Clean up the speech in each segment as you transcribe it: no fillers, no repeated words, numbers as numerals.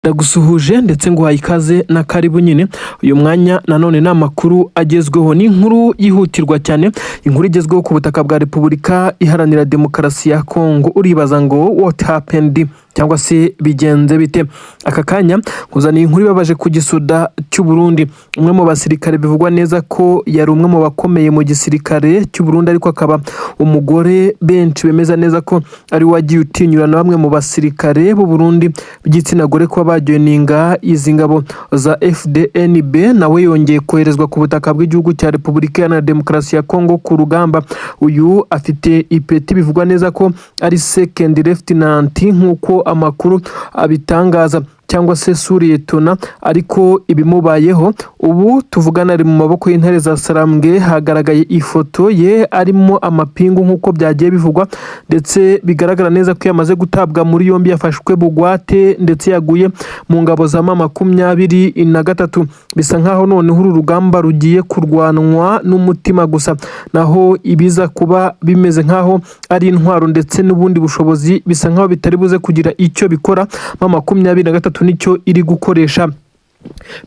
Ndagusuhuje ndetse ngo ikaze na karibu nyine uyu mwanya nanone n'amakuru agezweho ni inkuru yihutirwa cyane inkuru igezweho ku butaka bwa Repubulika Iharanira Demokarasi ya Congo. Uribaza ngo what happened cyangwa se bigenze bite? Aka kanya kuzana inkuru ibabaje ku gisoda cy'u Burundi. Umwe mu basirikare bivugwa neza ko yari umwe mu bakomeye mu gisirikare cy'u Burundi, ariko akaba umugore benshi bemeza neza ko ari wagiye utinyurana bamwe mu basirikare b'u Burundi b'igitsina gore ko bajoininga izi ngabo za FDNB. Nawe yongeye koherezwa ku butaka bw'igihugu cya Repubulika Iharanira Demokarasi ya Congo ku rugamba. Uyu afite ipeti bivugwa neza ko ari second lieutenant nk'uko amakuru abitangaza, cyangwa se suriyetona, ariko ibimubayeho ubu tuvugana ari mu maboko y'intare za Sarambwe. Hagaragaye ifoto ye arimo amapingu nk'uko byagiye bivugwa, ndetse bigaragara neza ko yamaze gutabwa muri yombi, yafashwe bugwate ndetse yaguye mu ngabo za MA23. Bisa nkaho noneho uru rugamba rugiye kurwanwa n'umutima gusa, naho ibiza kuba bimeze nkaho ari intwaro ndetse n'ubundi bushobozi bisa nkaho bitari buze kugira icyo bikora. MA23 nicyo iri gukoresha.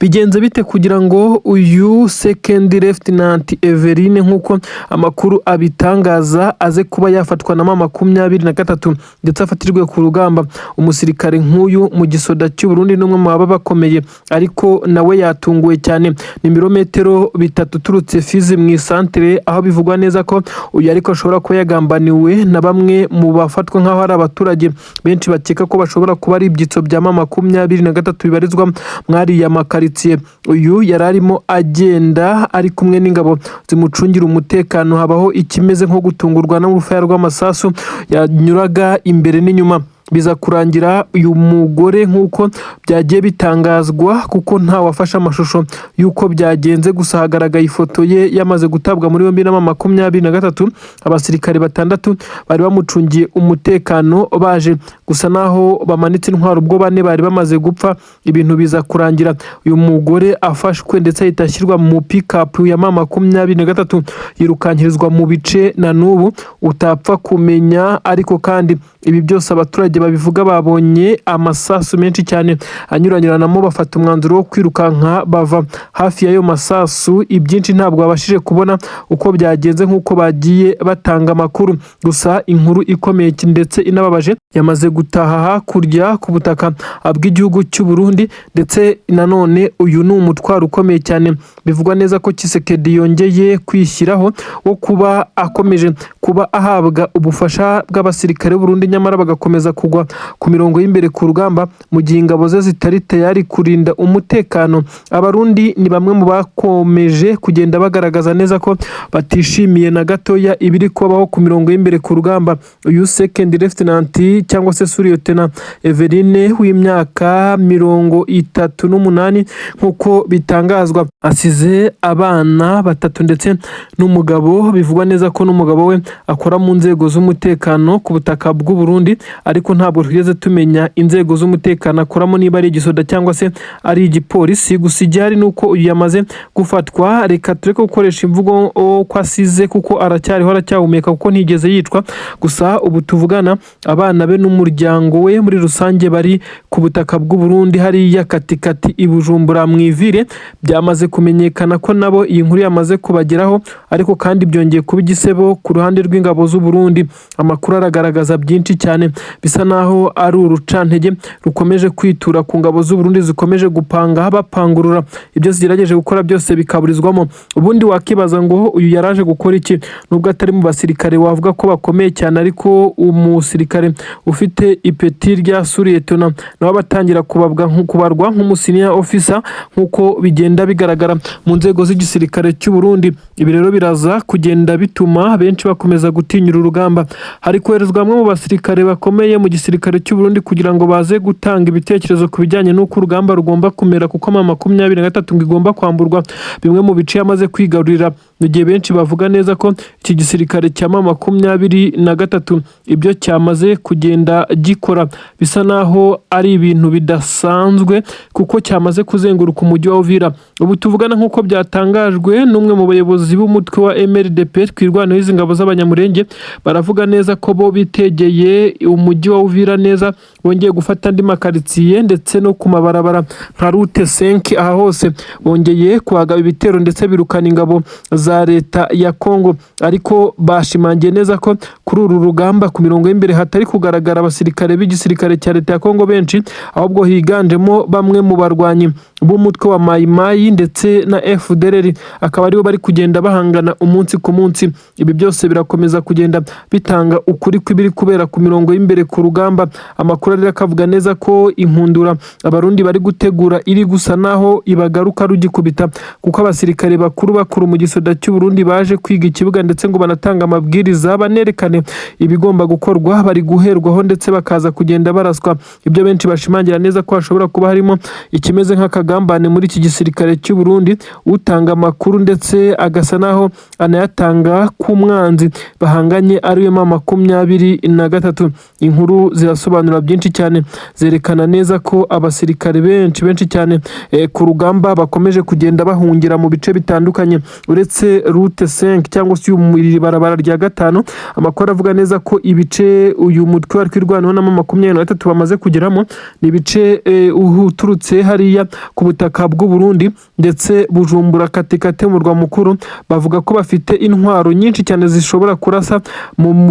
Bigenze bite kugira ngo uyu second lieutenant Evelyne nk'uko amakuru abitangaza aze kuba yafatwa na MA23 ndetse afatirwe ku rugamba? Umusirikare nk'uyu mu gisoda cy'u Burundi n'umwe mu baba bakomeye, ariko nawe yatunguwe cyane. Ni mirometero 3 turutse Fizi mu isantere, aho bivugwa neza ko uyu ariko ashobora kuba yagambaniwe na bamwe mu bafatwa nk'aho ari abaturage benshi bakeka ko bashobora kuba ari ibyitso bya MA23 bibarizwa mwari ya makaritsiye. Uyu yari arimo agenda ari kumwe n'ingabo zimucungira umutekano. Habaho ikimeze nko gutungurwa n'urufaya rw'amasasu yanyuraga imbere n'inyuma. Biza kurangira uyu mugore nk'uko byagiye bitangazwa, kuko nta wafashe amashusho y'uko byagenze, gusa hagaragaye ifoto ye yamaze gutabwa muri yombi na MA23. Abasirikare 6 bari bamucungiye umutekano baje gusa naho bamanitse intwaro, ubwo 4 bari bamaze gupfa. Ibintu biza kurangira uyu mugore afashwe ndetse ahita ashyirwa mu pick-up ya MA23, yirukankirizwa mu bice na n'ubu utapfa kumenya. Ariko kandi ibi byose abaturage babivuga babonye amasasu menshi cyane anyuranyuranamo, bafata umwanzuro wo kwirukanka bava hafi y'ayo masasu. Ibyinshi ntabwo babashije kubona uko byagenze nk'uko bagiye batanga amakuru, gusa inkuru ikomeye ndetse inababaje yamaze gutaha hakurya ku butaka bw'igihugu cy'u Burundi. Ndetse nanone uyu ni umutwaro ukomeye cyane. Bivugwa neza ko Kisekedi yongeye kwishyiraho wo kuba akomeje kuba ahabwa ubufasha bw'abasirikare b'u Burundi, nyamara bagakomeza kugwa ku mirongo y'imbere ku rugamba mu gihe ingabo ze zitari tayari kurinda umutekano. Abarundi ni bamwe mu bakomeje kugenda bagaragaza neza ko batishimiye na gatoya ibiri kubaho ku mirongo y'imbere ku rugamba. Uyu second lieutenant cyangwa se suriyetona Evelyne w'imyaka 38 nk'uko bitangazwa, asize abana 3 ndetse n'umugabo. Bivugwa neza ko n'umugabo we akora mu nzego z'umutekano ku butaka bw'u Burundi, ariko ntabwo tugeze tumenya inzego z'umutekano akoramo, niba ari igisoda cyangwa se ari igipolisi. Gusa igihari nuko uyu yamaze gufatwa. Reka tureke gukoresha imvugo ko asize, kuko aracyariho, aracyahumeka, kuko ntigeze yicwa. Gusa ubu tuvugana abana be n'umuryango we muri rusange bari ku butaka bw'u Burundi hariya katikati i Bujumbura mu ivire. Byamaze kumenyekana ko nabo iyi nkuru yamaze kubageraho, ariko kandi byongeye kuba igisebo ku ruhande rw'ingabo z'u Burundi. Amakuru aragaragaza byinshi cyane, bisa naho ari urucantege rukomeje kwitura ku ngabo z'u Burundi, zikomeje gupanga bapangurura ibyo zigerageje gukora byose bikaburizwamo. Ubundi wakibaza ngo uyu yaraje gukora iki? Nubwo atari mu basirikare wavuga ko bakomeye cyane, ariko umusirikare ufite ipeti rya suriyetona nawe batangira kubarwa nk'umusenior officer nk'uko bigenda bigaragara mu nzego z'igisirikare cy'u Burundi. Ibi rero biraza kugenda bituma benshi bakomeza gutinyura urugamba. Hari koherezwa bamwe mu basirikare bakomeye mu gisirikare cy'u Burundi kugira ngo baze gutanga ibitekerezo ku bijyanye n'uko urugamba rugomba kumera, kuko MA23 igomba kwamburwa bimwe mu bice yamaze kwigarurira. mu gihe benshi bavuga neza ko iki gisirikare cya MA23 ibyo cyamaze kugenda gikora bisa naho ari ibintu bidasanzwe kuko cyamaze kuzenguruka umujyi wa Uvira. Ubu tuvugana nk'uko byatangajwe n'umwe mu bayobozi b'umutwe wa MLDP twirwanaho izi ngabo z'abanyamurenge, baravuga neza ko bo bitegeye umujyi wa Uvira neza, bongeye gufata andi makaritsiye ndetse no ku mabarabara nka route 5. Aha hose bongeye kuhagaba ibitero ndetse birukana ingabo za leta ya Congo, ariko bashimangiye neza ko kuri uru rugamba ku mirongo y'imbere hatari kugaragara abasirikare b'igisirikare cya leta ya Congo benshi, ahubwo higanjemo bamwe mu barwanyi b'umutwe wa Mayimayi ndetse na FDLR, akaba aribo bari kugenda bahangana umunsi ku munsi. Ibi byose birakomeza kugenda bitanga ukuri kw'ibiri kubera ku mirongo y'imbere ku rugamba. Amakuru ari akavuga neza ko impundura abarundi bari gutegura iri gusa naho ibagaruka rugikubita, kuko abasirikare bakuru mu gisoda cy'u Burundi baje kwiga ikibuga ndetse ngo banatanga amabwiriza banerekane ibigomba gukorwa, bari guherwaho ndetse bakaza kugenda baraswa. Ibyo benshi bashimangira neza ko hashobora kuba harimo ikimeze nk'akagambane muri iki gisirikare cy'u Burundi, utanga amakuru ndetse agasa naho anayatanga ku mwanzi bahanganye ariwe MA23. Inkuru zirasobanura byinshi cyane, zerekana neza ko abasirikare benshi cyane ku rugamba bakomeje kugenda bahungira mu bice bitandukanye uretse route 5 cyangwa se uyu barabara rya 5. Amakuru avuga neza ko ibice uyu mutwe wa twirwanaho na MA23 bamaze kugeramo ni ibice uturutse hariya ku butaka bw'u Burundi ndetse Bujumbura katikate mu rwa mukuru. Bavuga ko bafite intwaro nyinshi cyane zishobora kurasa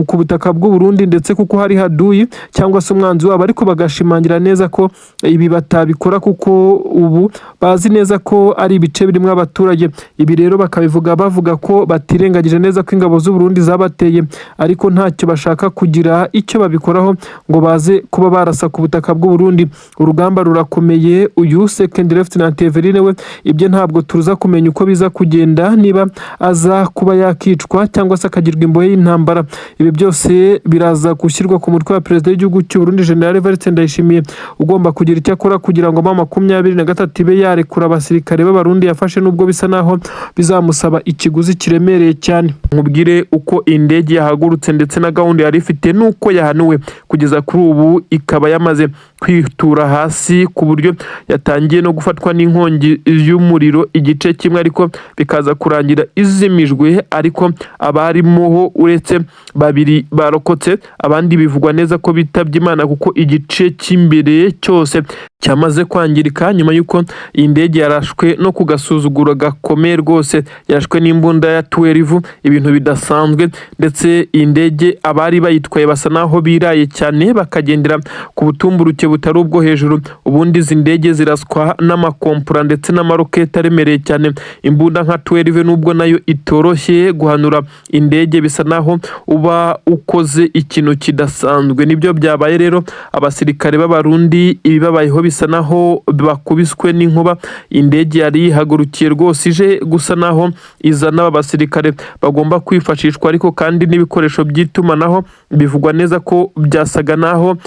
ku butaka bw'u Burundi ndetse kuko hari haduyi cyangwa se umwanzi wabo, ariko bagashimangira neza ko ibi batabikora kuko ubu bazi neza ko ari ibice birimo abaturage. Ibi rero bakabivuga bavuga ko batirengagije neza ko ingabo z'u Burundi zabateye, ariko ntacyo bashaka kugira icyo babikoraho ngo baze kuba barasa ku butaka bw'u Burundi. Urugamba rurakomeye. Uyu second lieutenant Evelyne we ibyo ntabwo turuza kumenya uko biza kugenda, niba aza kuba yakicwa cyangwa se akagirwa imbohe y'intambara. Ibi byose biraza gushyirwa ku mutwe wa perezida w'igihugu cy'u Burundi General Evelyne ugomba kugira icyo akora kugira ngo MA23 ibe yarekura abasirikare b'abarundi yafashe, nubwo bisa naho bizamusaba ikiguzi kiremereye cyane. Nkubwire uko indege yahagurutse ndetse na gahunda yari ifite nuko yahanuwe kugeza kuri ubu ikaba yamaze kwitura hasi, ku buryo yatangiye no gufatwa n'inkongi y'umuriro igice kimwe, ariko bikaza kurangira izimijwe. Ariko abarimo uretse babiri barokotse, abandi bivugwa neza ko bitabye Imana kuko igice cy'imbere cyose cyamaze kwangirika nyuma y'uko iyi ndege yarashwe no kugasuzuguro gakomeye rwose. Yarashwe n'imbunda ya 12, ibintu bidasanzwe, ndetse iyi ndege abari bayitwaye basa naho biraye cyane bakagendera ku butumburuke butari ubwo hejuru. Ubundi izi ndege ziraswa n'amakompura ndetse n'amaroketi aremereye cyane. Imbunda nka 12 nubwo nayo itoroshye guhanura indege, bisa naho uba ukoze ikintu kidasanzwe. Nibyo byabaye rero abasirikare b'abarundi ibibabayeho bisa naho bakubiswe n'inkuba. Indege yari ihagurukiye rwose ije gusa naho izana abasirikare bagomba kwifashishwa, ariko kandi n'ibikoresho by'itumanaho bivugwa neza ko byasaga naho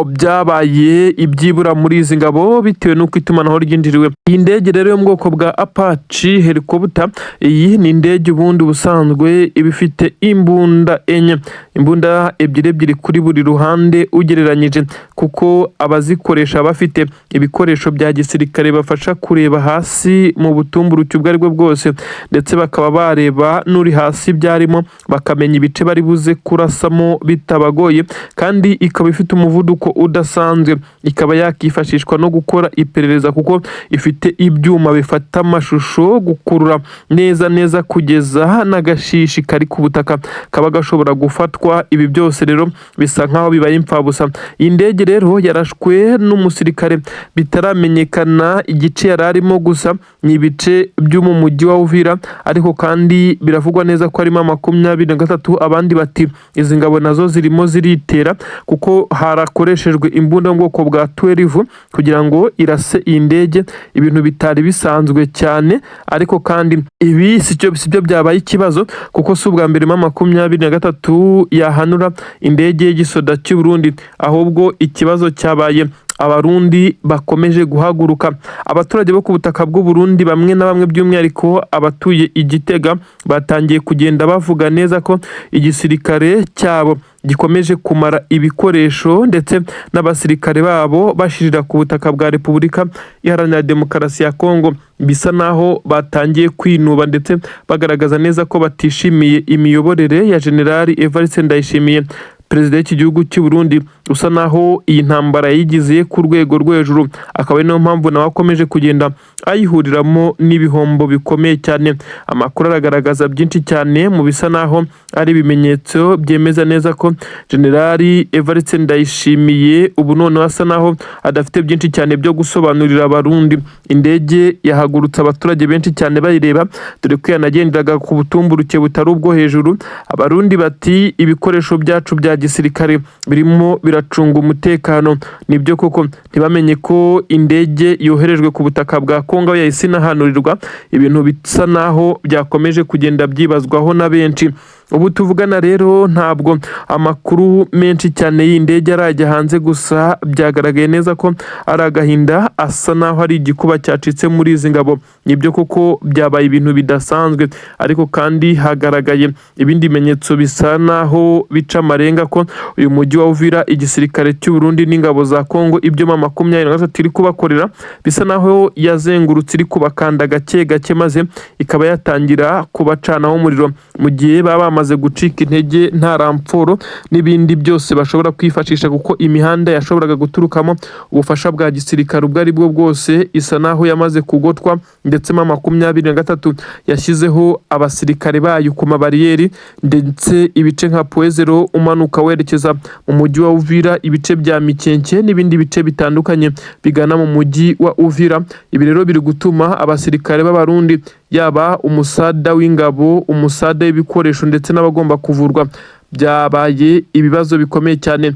byabaye ibyibura muri izi ngabo bitewe n'uko itumanaho ryinjiriwe. Iyi ndege rero yo mu bwoko bwa Apache helicopter, iyi ni indege ubundi busanzwe iba ifite imbunda enye, imbunda ebyiri kuri buri ruhande ugereranyije, kuko abazikoresha bafite ibikoresho bya gisirikare bafasha kureba hasi mu butumburuke ubwo aribwo bwose, ndetse bakaba bareba n'uri hasi byarimo bakamenya ibice bari buze kurasamo bitabagoye. Kandi ikaba ifite umuvuduko udasanzwe, ikaba yakifashishwa no gukora iperereza kuko ifite ibyuma bifata amashusho gukurura neza kugeza n'agashishi kari ku butaka kaba gashobora gufatwa. Ibi byose rero bisa nkaho bibaye impfabusa. Iyi ndege rero yarashwe n'umusirikare bitaramenyekana igice yararimo, gusa ni ibice byo mu mujyi wa Uvira, ariko kandi biravugwa neza ko harimo MA23. Abandi bati izi ngabo nazo zirimo ziritera kuko harakoreshejwe imbunda mu bwoko bwa 12 kugira ngo irase iyi ndege, ibintu bitari bisanzwe cyane. Ariko kandi ibi sibyo byabaye ikibazo, kuko si ubwa mbere MA23 yahanura indege y'igisoda cy'u Burundi, ahubwo ikibazo cyabaye abarundi bakomeje guhaguruka. Abaturage bo ku butaka bw'u Burundi bamwe na bamwe by'umwihariko abatuye Igitega batangiye kugenda bavuga neza ko igisirikare cyabo gikomeje kumara ibikoresho ndetse n'abasirikare babo bashirira ku butaka bwa Repubulika Iharanira Demokarasi ya Congo. Bisa naho batangiye kwinuba ndetse bagaragaza neza ko batishimiye imiyoborere ya General Evelyne Ndayishimiye, perezida w'iki gihugu cy'u Burundi, usa naho iyi ntambara yigize ku rwego rwo hejuru, akaba ari nayo mpamvu nawe akomeje kugenda ayihuriramo n'ibihombo bikomeye cyane. Amakuru aragaragaza byinshi cyane mu bisa naho ari ibimenyetso byemeza neza ko General Evelyne Ndayishimiye ubu none asa naho adafite byinshi cyane byo gusobanurira abarundi. Indege yahagurutse abaturage benshi cyane bayireba, dore ko yanagendaga ku butumburuke butari ubwo hejuru. Abarundi bati ibikoresho byacu bya gisirikare birimo biracunga umutekano. Nibyo koko, ntibamenye ko indege yoherejwe ku butaka bwa Congo yahise inahanurirwa. Ibintu bisa naho byakomeje kugenda byibazwaho na benshi. Ubu tuvugana rero ntabwo amakuru menshi cyane y'indege arajya hanze, gusa byagaragaye neza ko ari agahinda, asa naho ari igikuba cyacitse muri izi ngabo. Nibyo koko byabaye ibintu bidasanzwe, ariko kandi hagaragaye ibindi bimenyetso bisa naho bica amarenga ko uyu mujyi wa Uvira igisirikare cy'u Burundi n'ingabo za Congo ibyo MA23 iri kubakorera bisa naho yazengurutse iri kubakanda gake gake, maze ikaba yatangira kubacanaho umuriro mu gihe baba bamaze gucika intege nta ramforo n'ibindi byose bashobora kwifashisha, kuko imihanda yashoboraga guturukamo ubufasha bwa gisirikare ubwo ari bwo bwose isa naho yamaze kugotwa, ndetse MA23 yashyizeho abasirikare bayo ku mabariyeri, ndetse ibice nka Puezero umanuka werekeza mu mujyi wa Uvira, ibice bya Mikenke n'ibindi bice bitandukanye bigana mu mujyi wa Uvira. Ibi rero biri gutuma abasirikare b'abarundi, yaba umusada w'ingabo, umusada w'ibikoresho ndetse n'abagomba kuvurwa, byabaye ibibazo bikomeye cyane.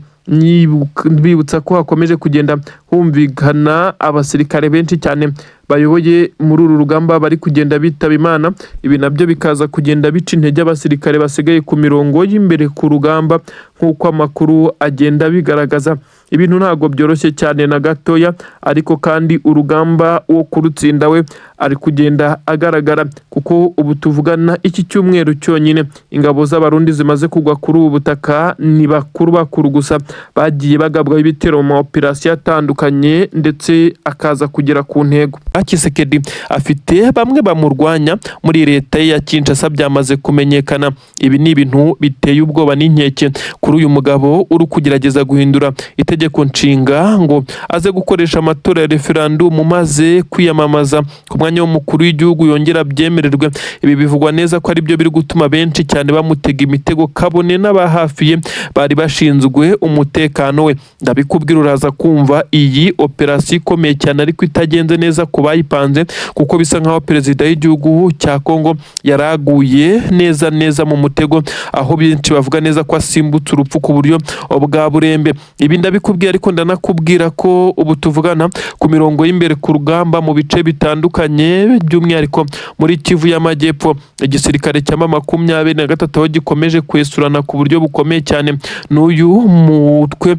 Bibutsa ko hakomeje kugenda humvikana abasirikare benshi cyane bayoboye muri uru rugamba bari kugenda bitaba Imana. Ibi nabyo bikaza kugenda bica intege abasirikare basigaye ku mirongo y'imbere ku rugamba, nk'uko amakuru agenda bigaragaza. Ibintu ntabwo byoroshye cyane na gatoya, ariko kandi urugamba wo kurutsinda we ari kugenda agaragara, kuko ubu tuvugana iki cyumweru cyonyine ingabo z'abarundi zimaze kugwa kuri ubu butaka ni bakuru gusa bagiye bagabwaho ibitero mu operasiyo atandukanye, ndetse akaza kugera ku ntego. Kisekedi afite bamwe bamurwanya muri leta ya Kinshasa, byamaze kumenyekana. Ibi ni ibintu biteye ubwoba n'inkeke kuri uyu mugabo uri kugerageza guhindura itegeko nshinga ngo aze gukoresha amatora ya referendum maze kwiyamamaza ku mwanya w'umukuru w'igihugu yongera byemererwe. Ibi bivugwa neza ko ari byo biri gutuma benshi cyane bamutega imitego, kabone n'abahafiye bari bashinzwe umutekano we. Ndabikubwira uraza kumva iyi operasiyo ikomeye cyane ariko itagenze neza ku bayipanze, kuko bisa nkaho perezida w'igihugu cya Congo yaraguye neza mu mutego, aho benshi bavuga neza ko asimbutse urupfu ku buryo bwa burembe. Ibi ndabikubwira, ariko ndanakubwira ko ubu tuvugana ku mirongo y'imbere ku rugamba mu bice bitandukanye, by'umwihariko muri Kivu y'Amajyepfo, igisirikare cya MA23 aho gikomeje kwesurana ku buryo bukomeye cyane n'uyu mutwe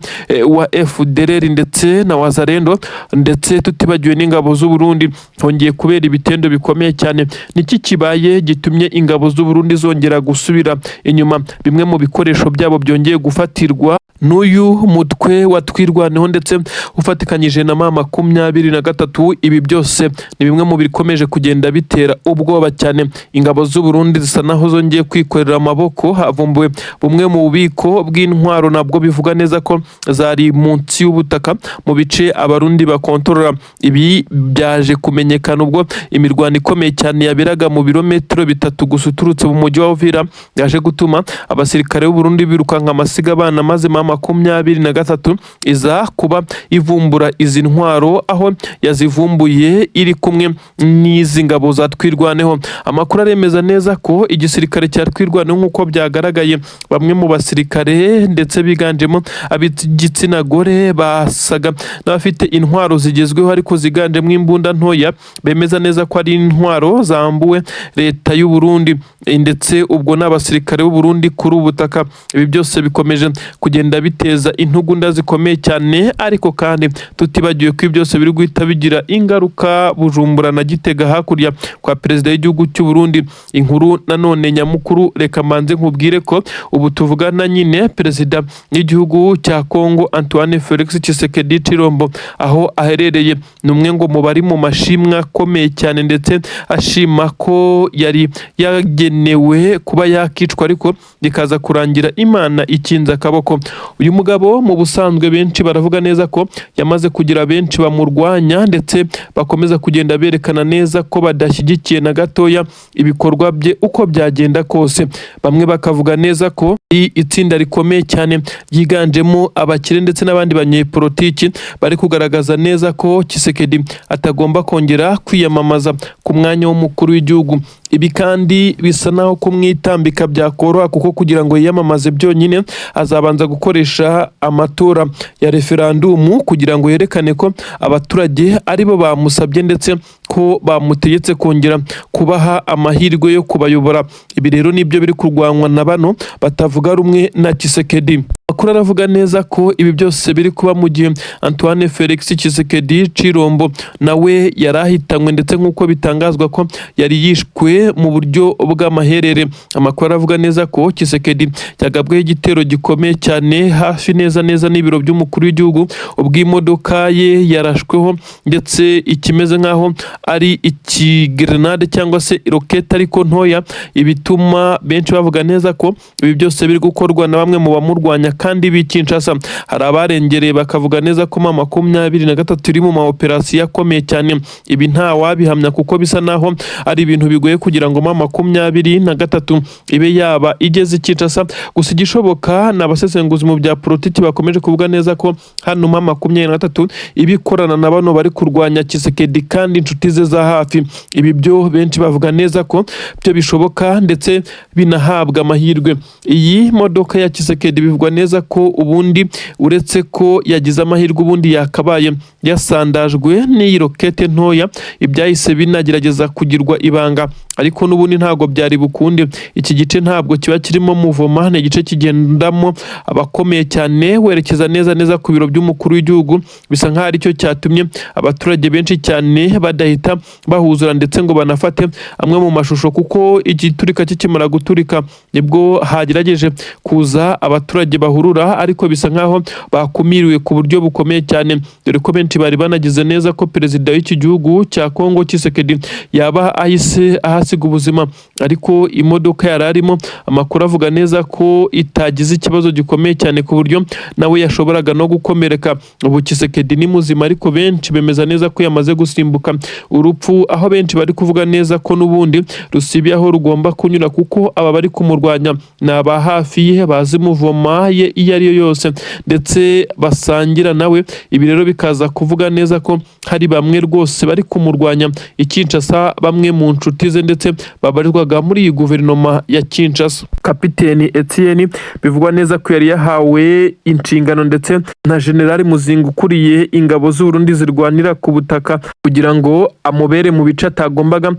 wa FDLR ndetse na Wazalendo, ndetse tutibagiwe n'ingabo z'u Burundi. Hongeye kubera ibitendo bikomeye cyane. Niki kibaye gitumye ingabo z'u Burundi zongera gusubira inyuma? Bimwe mu bikoresho byabo byongeye gufatirwa n'uyu mutwe watwirwaneho ndetse ufatikanyije na MA23. Ibi byose ni bimwe mu bikomeje kugenda bitera ubwoba cyane. Ingabo z'u Burundi zisa naho zongeye kwikorera amaboko. Havumbuwe bumwe mu bubiko bw'intwaro, nabwo bivuga neza ko zari munsi y'ubutaka mu bice abarundi bakontorora. Ibi byaje kumenyekana ubwo imirwano ikomeye cyane yaberaga mu birometero 3 gusa uturutse mu mujyi wa Uvira, yaje gutuma abasirikare b'u Burundi birukanka amasiga abana, maze MA23 iza kuba ivumbura izi ntwaro, aho yazivumbuye iri kumwe n'izi ngabo zatwirwaneho. Amakuru aremeza neza ko igisirikare cya twirwaneho, nk'uko byagaragaye, bamwe mu basirikare ndetse biganjemo ab'igitsina gore basaga n'abafite intwaro zigezweho ariko ziganjemo imbunda ntoya, bemeza neza ko ari intwaro zambuwe leta y'u Burundi, ndetse ubwo n'abasirikare b'u Burundi kuri ubutaka. Ibi byose bikomeje kugenda kugenda biteza intugunda zikomeye cyane, ariko kandi tutibagiwe ko byose biri guhita bigira ingaruka Bujumbura na Gitega hakurya kwa perezida w'igihugu cy'u Burundi. Inkuru nanone nyamukuru reka manze nkubwire ko ubu tuvugana nyine perezida w'igihugu cya Congo Antoine Felix Tshisekedi Tshilombo aho aherereye numwe ngo mu bari mu mashimwa akomeye cyane, ndetse ashima ko yari yagenewe kuba yakicwa ariko bikaza kurangira Imana ikinze akaboko. Uyu mugabo mu busanzwe benshi baravuga neza ko yamaze kugira benshi bamurwanya, ndetse bakomeza kugenda berekana neza ko badashyigikiye na gatoya ibikorwa bye uko byagenda kose. Bamwe bakavuga neza ko itsinda rikomeye cyane ryiganjemo abakire ndetse n'abandi banyepolitiki bari kugaragaza neza ko Tshisekedi atagomba kongera kwiyamamaza ku mwanya w'umukuru w'igihugu. Ibi kandi bisa naho kumwitambika byakoroha, kuko kugira ngo yiyamamaze byonyine azabanza gukoresha amatora ya referandumu kugira ngo yerekane ko abaturage aribo bamusabye ndetse ko bamutegetse kongera kubaha amahirwe yo kubayobora. Ibi rero nibyo biri kurwanwa na bano batavuga rumwe na Tshisekedi. Amakuru aravuga neza ko ibi byose biri kuba mu gihe Antoine Felix Tshisekedi Tshilombo nawe yarahitanywe, ndetse nk'uko bitangazwa ko yari yishwe mu buryo bw'amaherere. Amakuru aravuga neza ko Tshisekedi yagabweho igitero gikomeye cyane hafi neza n'ibiro by'umukuru w'igihugu, ubw'imodoka ye yarashweho ndetse ikimeze nk'aho ari ikigrenade cyangwa se rokete ariko ntoya. Ibituma benshi bavuga neza ko ibi byose biri gukorwa na bamwe mu bamurwanya kandi b'ikinshasa. Hari abarengereye bakavuga neza ko MA23 iri mu maoperasiyo akomeye cyane. Ibi nta wabihamya kuko bisa naho ari ibintu bigoye kugira ngo MA23 ibe yaba igeze ikinshasa. Gusa igishoboka n'abasesenguzi mu bya politiki bakomeje kuvuga neza ko hano MA23 ibikorana na bano bari kurwanya Tshisekedi kandi inshuti ze za hafi. Ibi byo benshi bavuga neza ko byo bishoboka ndetse binahabwa amahirwe. Iyi modoka ya Tshisekedi bivugwa neza ko ubundi uretse ko yagize amahirwe ubundi yakabaye yasandajwe n'iyi rokete ntoya, ibyahise binagerageza kugirwa ibanga, ariko n'ubundi ntabwo byari bukunde. Iki gice ntabwo kiba kirimo muvoma, ni igice kigendamo abakomeye cyane werekeza neza ku biro by'umukuru w'igihugu. Bisa nk'aho ari cyo cyatumye abaturage benshi cyane badahita bahuzura ndetse ngo banafate amwe mu mashusho, kuko igiturika kikimara guturika nibwo hagerageje kuza abaturage bahurura, ariko bisa nk'aho bakumiriwe ku buryo bukomeye cyane, dore ko benshi bari banagize neza ko perezida w'iki gihugu cya Congo Tshisekedi yaba ahise ahasiga ubuzima, ariko imodoka yararimo amakuru avuga neza ko itagize ikibazo gikomeye cyane ku buryo nawe yashoboraga no gukomereka. Ubu Tshisekedi ni muzima, ariko benshi bemeza neza ko yamaze gusimbuka urupfu, aho benshi bari kuvuga neza ko n'ubundi rusibiye aho rugomba kunyura, kuko aba bari kumurwanya ni aba hafi ye bazi muvoma ye iyo ari yo yose ndetse basangira nawe. Ibi rero bikaza kuvuga neza ko hari bamwe rwose bari kumurwanya ikinshasa, bamwe mu nshuti ze ndetse babarizwaga muri iyi guverinoma ya Kinshasa. Kapiteni Etienne bivugwa neza ko yari yahawe inshingano ndetse na General Muzinga ukuriye ingabo z'u Burundi zirwanira ku butaka kugira ngo amubere mu bice atagombaga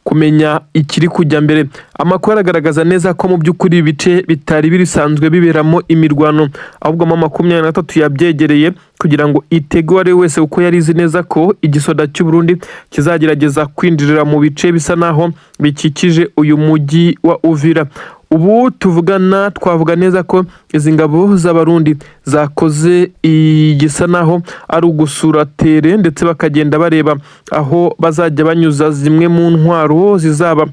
kumenya ikiri kujya mbere. Amakuru aragaragaza neza ko mu by'ukuri ibice bitari bisanzwe biberamo imirwano, ahubwo MA23 yabyegereye kugira ngo itegwe ari wese uko yari izi neza ko igisoda cy'u Burundi kizagerageza kwinjirira mu bice bisa naho bikikije uyu mujyi wa Uvira. Ubu tuvugana twavuga neza ko izi ngabo z'abarundi zakoze igisa naho ari ugusura tere ndetse bakagenda bareba aho bazajya banyuza zimwe mu ntwaro zizaba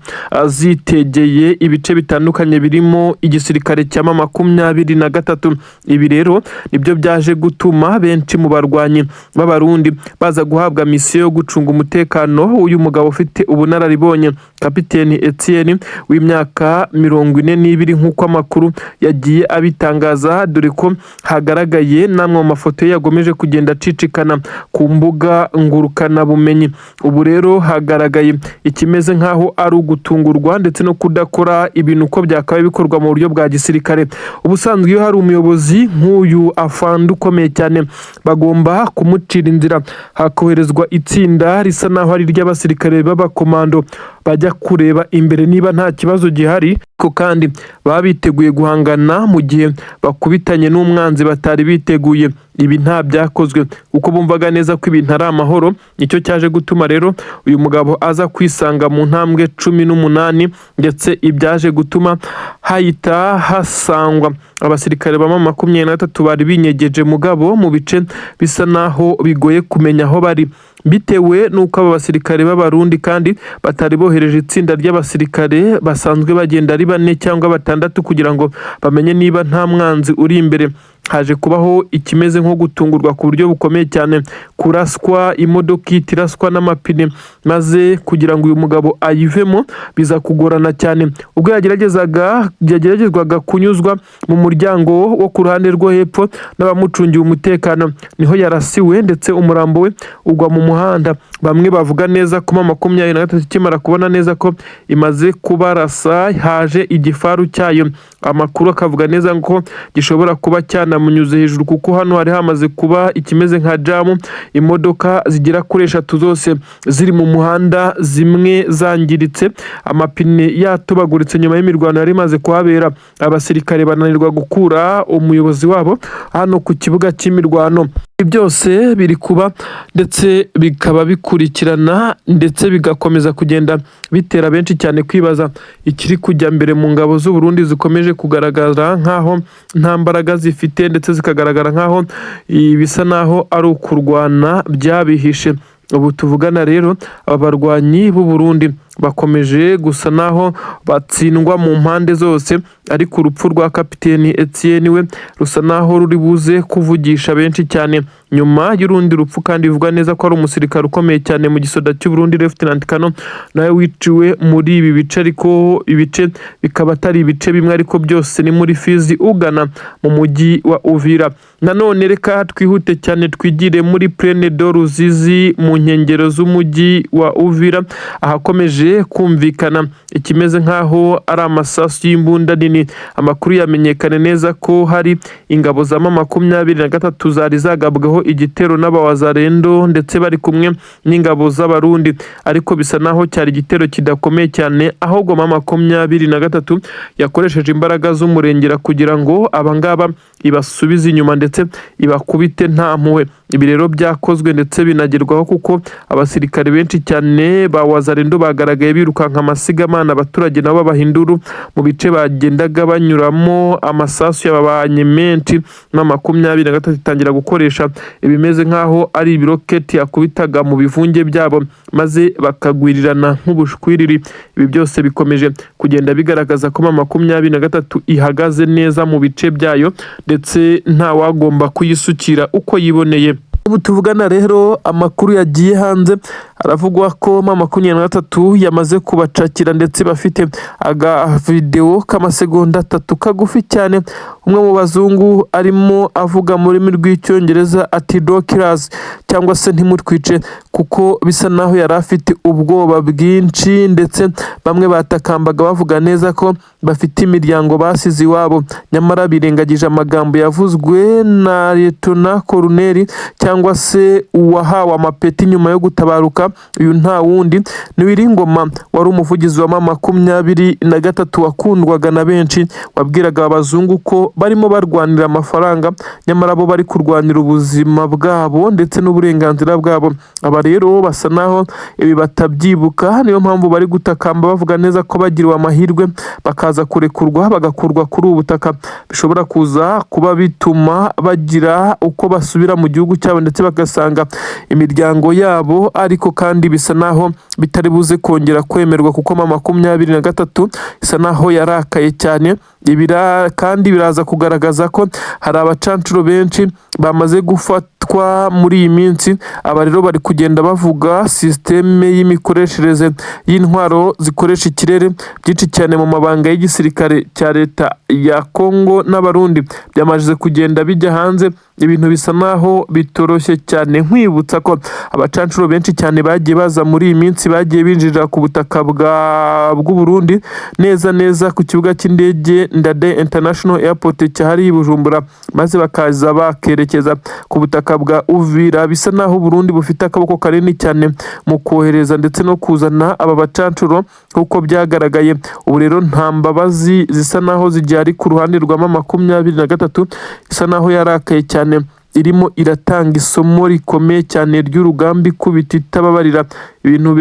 zitegeye ibice bitandukanye birimo igisirikare cya MA23. Ibi rero nibyo byaje gutuma benshi mu barwanyi b'abarundi baza guhabwa misiyo yo gucunga umutekano w'uyu mugabo ufite ubunararibonye Kapiteni Etienne w'imyaka 42 nk'uko amakuru yagiye abitangaza, dore ko hagaragaye namwe mu mafoto yagomeje kugenda acicikana ku mbuga ngurukana bumenyi. Ubu rero hagaragaye ikimeze nk'aho ari ugutungurwa ndetse no kudakora ibintu uko byakabaye bikorwa mu buryo bwa gisirikare. Ubusanzwe iyo hari umuyobozi nk'uyu afande ukomeye cyane bagomba kumucira inzira, hakoherezwa itsinda risa naho ari ry'abasirikare b'abakomando bajya kureba imbere niba nta kibazo gihari, ko kandi baba biteguye guhangana mu gihe bakubitanye n'umwanzi batari biteguye. Ibi nta byakozwe kuko bumvaga neza ko ibintu ari amahoro. Nicyo cyaje gutuma rero uyu mugabo aza kwisanga mu ntambwe 18, ndetse ibyaje gutuma hahita hasangwa abasirikare ba MA23 bari binyegeje Mungabo mu bice bisa naho bigoye kumenya aho bari, bitewe n'uko aba basirikare b'Abarundi kandi batari bohereje itsinda ry'abasirikare basanzwe bagenda ari 4 cyangwa 6 kugira ngo bamenye niba nta mwanzi uri imbere. Haje kubaho ikimeze nko gutungurwa ku buryo bukomeye cyane, kuraswa imodoka itiraswa n'amapine, maze kugira ngo uyu mugabo ayivemo biza kugorana cyane. Ubwo yageragezwaga kunyuzwa mu muryango wo ku ruhande rwo hepfo n'abamucungiye umutekano, niho yarasiwe ndetse umurambo we ugwa mu muhanda. Bamwe bavuga neza ko MA23 ikimara kubona neza ko imaze kubarasa, haje igifaru cyayo. Amakuru akavuga neza ko gishobora kuba cyanamunyuze hejuru, kuko hano hari hamaze kuba ikimeze nka jamu, imodoka zigera kuri 3 zose ziri mu muhanda, zimwe zangiritse, amapine yatobaguritse nyuma y'imirwano yari imaze kuhabera. Abasirikare bananirwa gukura umuyobozi wabo hano ku kibuga cy'imirwano. Byose biri kuba ndetse bikaba bikurikirana ndetse bigakomeza kugenda bitera benshi cyane kwibaza ikiri kujya mbere mu ngabo z'u Burundi zikomeje kugaragara nkaho nta mbaraga zifite, ndetse zikagaragara nkaho bisa naho ari ukurwana byabihishe. Ubu tuvugana rero abarwanyi b'u Burundi bakomeje gusa naho batsindwa mu mpande zose, ariko urupfu rwa kapiteni Evelyne we rusa naho ruri buze kuvugisha benshi cyane. Nyuma y'urundi rupfu kandi bivuga neza ko ari umusirikare ukomeye cyane mu gisoda cy'u Burundi LE28 Kano nawe wiciwe muri ibi bice, ariko ibice bikaba atari ibice bimwe, ariko byose ni muri Fizi ugana mu mujyi wa Uvira. Nanone reka twihute cyane twigire muri Plaine de Ruzizi mu nkengero z'umujyi wa Uvira, ahakomeje kumvikana ikimeze nkaho ari amasasu y'imbunda nini. Amakuru yamenyekane neza ko hari ingabo za MA23 zari zagabweho igitero n'abawazarendo, ndetse bari kumwe n'ingabo z'Abarundi, ariko bisa naho cyari igitero kidakomeye cyane, ahubwo MA23 yakoresheje imbaraga z'umurengera kugira ngo abangaba ibasubize inyuma ndetse ibakubite nta mpuhwe. Ibi rero byakozwe ndetse binagerwaho kuko abasirikare benshi cyane ba wazarendo bagaragaye birukanka amasigamana, abaturage nabo babahinduru mu bice bagendaga banyuramo. Amasasu yababanye menshi, MA23 itangira gukoresha ibimeze nkaho ari ibiroketi yakubitaga mu bivunge byabo, maze bakagwirirana nk'ubushwiriri. Ibi byose bikomeje kugenda bigaragaza ko MA23 ihagaze neza mu bice byayo, ndetse nta wagomba kuyisukira uko yiboneye. Ubu tuvugana rero amakuru yagiye hanze, aravugwa ko MA23 yamaze kubacakira, ndetse bafite aga video k'amasegonda 3 kagufi cyane. Umwe mu bazungu arimo avuga mu rurimi rw'icyongereza ati "Dokirazi" cyangwa se ntimutwice, kuko bisa naho yari afite ubwoba bwinshi, ndetse bamwe batakambaga bavuga neza ko bafite imiryango basize iwabo, nyamara birengagije amagambo yavuzwe na Lieutenant Colonel cyangwa se uwahawe amapeti nyuma yo gutabaruka. Uyu nta wundi ni Wiringoma, wari umuvugizi wa MA23 wakundwaga na benshi, wabwiraga abazungu ko barimo barwanira amafaranga, nyamara bo bari kurwanira ubuzima bwabo ndetse n'uburenganzira bwabo. Aba rero basa naho ibi batabyibuka, niyo mpamvu bari gutakamba bavuga neza ko bagiriwe amahirwe bakaza kurekurwa bagakurwa kuri ubu butaka, bishobora kuza kuba bituma bagira uko basubira mu gihugu cyabo ndetse bagasanga imiryango yabo, ariko kandi bisa naho bitari buze kongera kwemerwa kuko MA23 isa naho yarakaye cyane. Ibira kandi biraza kugaragaza ko hari abacancuro benshi bamaze gufatwa muri iyi minsi. Aba rero bari kugenda bavuga systeme y'imikoreshereze y'intwaro zikoresha ikirere byinshi cyane mu mabanga y'igisirikare cya leta ya Congo n'Abarundi byamaze kugenda bijya hanze, ibintu bisa naho bitoroshye cyane. Nkwibutsa ko abacancuro benshi cyane bagiye baza muri iyi minsi bagiye binjira ku butaka bw'u Burundi neza ku kibuga cy'indege Ndade International Airport cyahari i Bujumbura, maze bakaza bakerekeza ku butaka bwa Uvira. Bisa naho Burundi bufite akaboko kanini cyane mu kohereza ndetse no kuzana aba bacancuro kuko byagaragaye. Ubu rero nta mbabazi zisa naho zijyari ku ruhande rwa MA23, isa naho yarakaye cyane, irimo iratanga isomo rikomeye cyane ry'urugamba ikubita itababarira. Ibintu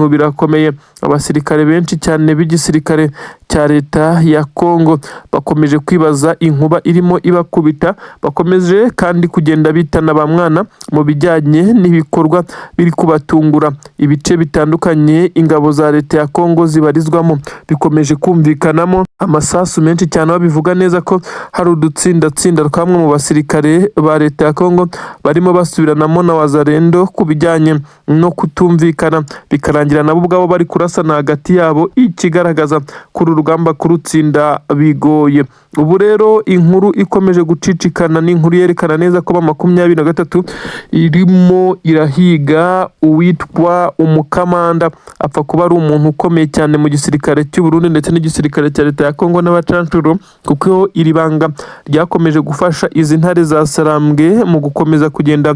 birakomeye. Abasirikare benshi cyane b'igisirikare cya leta ya Congo bakomeje kwibaza inkuba irimo ibakubita, bakomeje kandi kugenda bitana ba mwana mu bijyanye n'ibikorwa biri kubatungura. Ibice bitandukanye ingabo za leta ya Congo zibarizwamo bikomeje kumvikanamo amasasu menshi cyane, aho bivuga neza ko hari udutsinda twamwe mu basirikare ba leta ya Congo barimo basubiranamo na wazarendo ku bijyanye no kutumvikana, bikarangira nabo ubwabo bari kurasana hagati yabo, ikigaragaza kuri urugamba kurutsinda bigoye. Ubu rero inkuru ikomeje gucicikana, n'inkuru yerekana neza ko MA23 irimo irahiga uwitwa umukamanda, apfa kuba ari umuntu ukomeye cyane mu gisirikare cy'u Burundi ndetse n'igisirikare cya leta ya Congo n'abacancuro, kuko iri banga ryakomeje gufasha izi ntare za Sarambwe mu gukomeza kugenda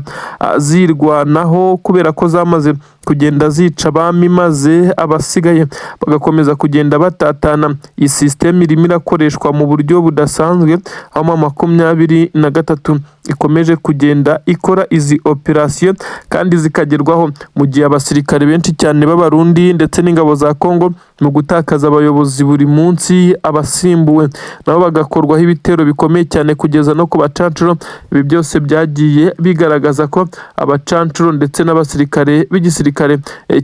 zirwanaho, kubera ko zamaze kugenda zica abami maze abasigaye bagakomeza kugenda batatana. Iyi system irimo irakoreshwa mu buryo budasanzwe, aho MA23 ikomeje kugenda ikora izi operation kandi zikagerwaho mu gihe abasirikare benshi cyane b'Abarundi ndetse n'ingabo za Congo mu gutakaza abayobozi buri munsi, abasimbuwe nabo bagakorwaho ibitero bikomeye cyane kugeza no ku bacancuro. Ibi byose byagiye bigaragaza ko abacancuro ndetse n'abasirikare b'igisirikare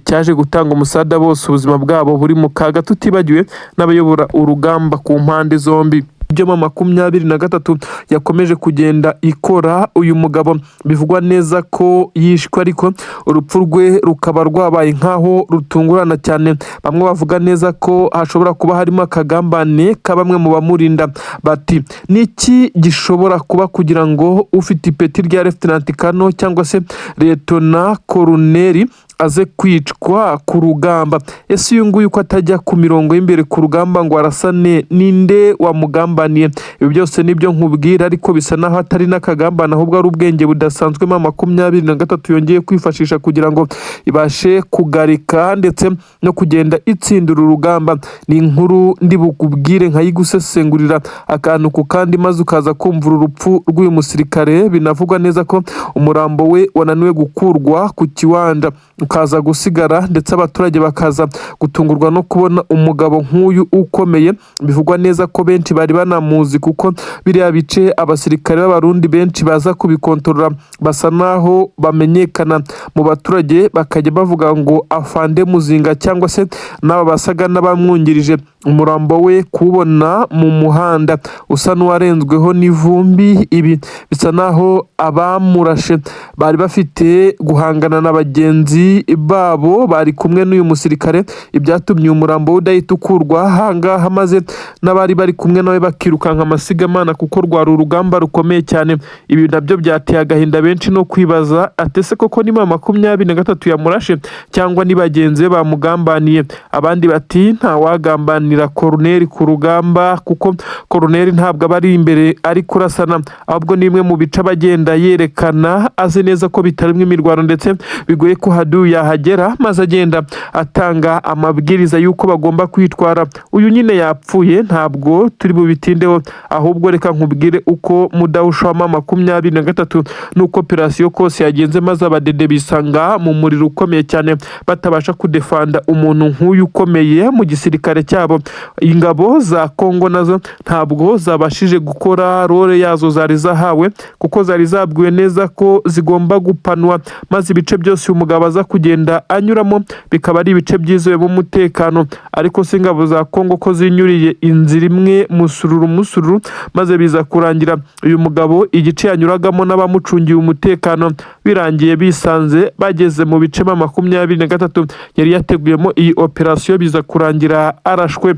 cyaje gutanga umusada bose ubuzima bwabo buri mu kaga, tutibagiwe n'abayobora urugamba ku mpande zombi. Ibyo MA23 yakomeje kugenda ikora, uyu mugabo bivugwa neza ko yishwe, ariko urupfu rwe rukaba rwabaye nkaho rutungurana cyane. Bamwe bavuga neza ko hashobora kuba harimo akagambane ka bamwe mu bamurinda. Bati niki gishobora kuba kugira ngo ufite ipeti rya Lieutenant Colonel cyangwa se Lieutenant Colonel aze kwicwa ku rugamba? Ese uyu nguyu ko atajya ku mirongo y'imbere ku rugamba ngo arasane, ninde wamugambaniye? Ibi byose nibyo nkubwira, ariko bisa naho atari n'akagambane, ahubwo ari ubwenge budasanzwe MA23 yongeye kwifashisha kugira ngo ibashe kugarika ndetse no kugenda itsindura urugamba. Ni inkuru ndi bukubwire nkayigusesengurira akantu ku kandi, maze ukaza kumvura urupfu rw'uyu musirikare. Binavugwa neza ko umurambo we wananiwe gukurwa ku kiwanja, ukaza gusigara ndetse abaturage bakaza gutungurwa no kubona umugabo nk'uyu ukomeye. Bivugwa neza ko benshi bari banamuzi, kuko biriya bice abasirikare b'Abarundi benshi baza kubikontorora basa naho bamenyekana mu baturage, bakajya bavuga ngo afande Muzinga cyangwa se n'aba basaga n'abamwungirije. Umurambo we kubona mu muhanda usa n'uwarenzweho n'ivumbi, ibi bisa naho abamurashe bari bafite guhangana na bagenzi babo bari kumwe n'uyu musirikare, ibyatumye umurambo we udahita ukurwa ahangaha, maze n'abari bari kumwe nawe bakirukanka amasigamana, kuko rwari urugamba rukomeye cyane. Ibi nabyo byateye agahinda benshi no kwibaza, atese koko ni MA23 yamurashe cyangwa ni bagenzi be bamugambaniye? Abandi bati nta wagambanira Colonel ku rugamba, kuko Colonel ntabwo aba ari imbere ari kurasana, ahubwo ni imwe mu bice bagenda yerekana, azi neza ko bitarimo imirwano ndetse bigoye ko hadu yahagera, maze agenda atanga amabwiriza y'uko bagomba kwitwara. Uyu nyine yapfuye, ntabwo turi bubitindeho, ahubwo reka nkubwire uko mudahusha MA23 nuko operasiyo kose yagenze, maze abadede bisanga mu muriro ukomeye cyane, batabasha kudefanda umuntu nk'uyu ukomeye mu gisirikare cyabo. Ingabo za Congo nazo ntabwo zabashije gukora role yazo zari zahawe, kuko zari zabwiwe neza ko zigomba gupanwa, maze ibice byose umugabo aza kugenda anyuramo bikaba ari ibice byizewe mu mutekano. Ariko se ingabo za Congo ko zinyuriye inzira imwe musururu, maze biza kurangira uyu mugabo igice yanyuragamo n'abamucungiye umutekano birangiye bisanze bageze mu bice MA23 yari yateguyemo iyi operasiyo, biza kurangira arashwe.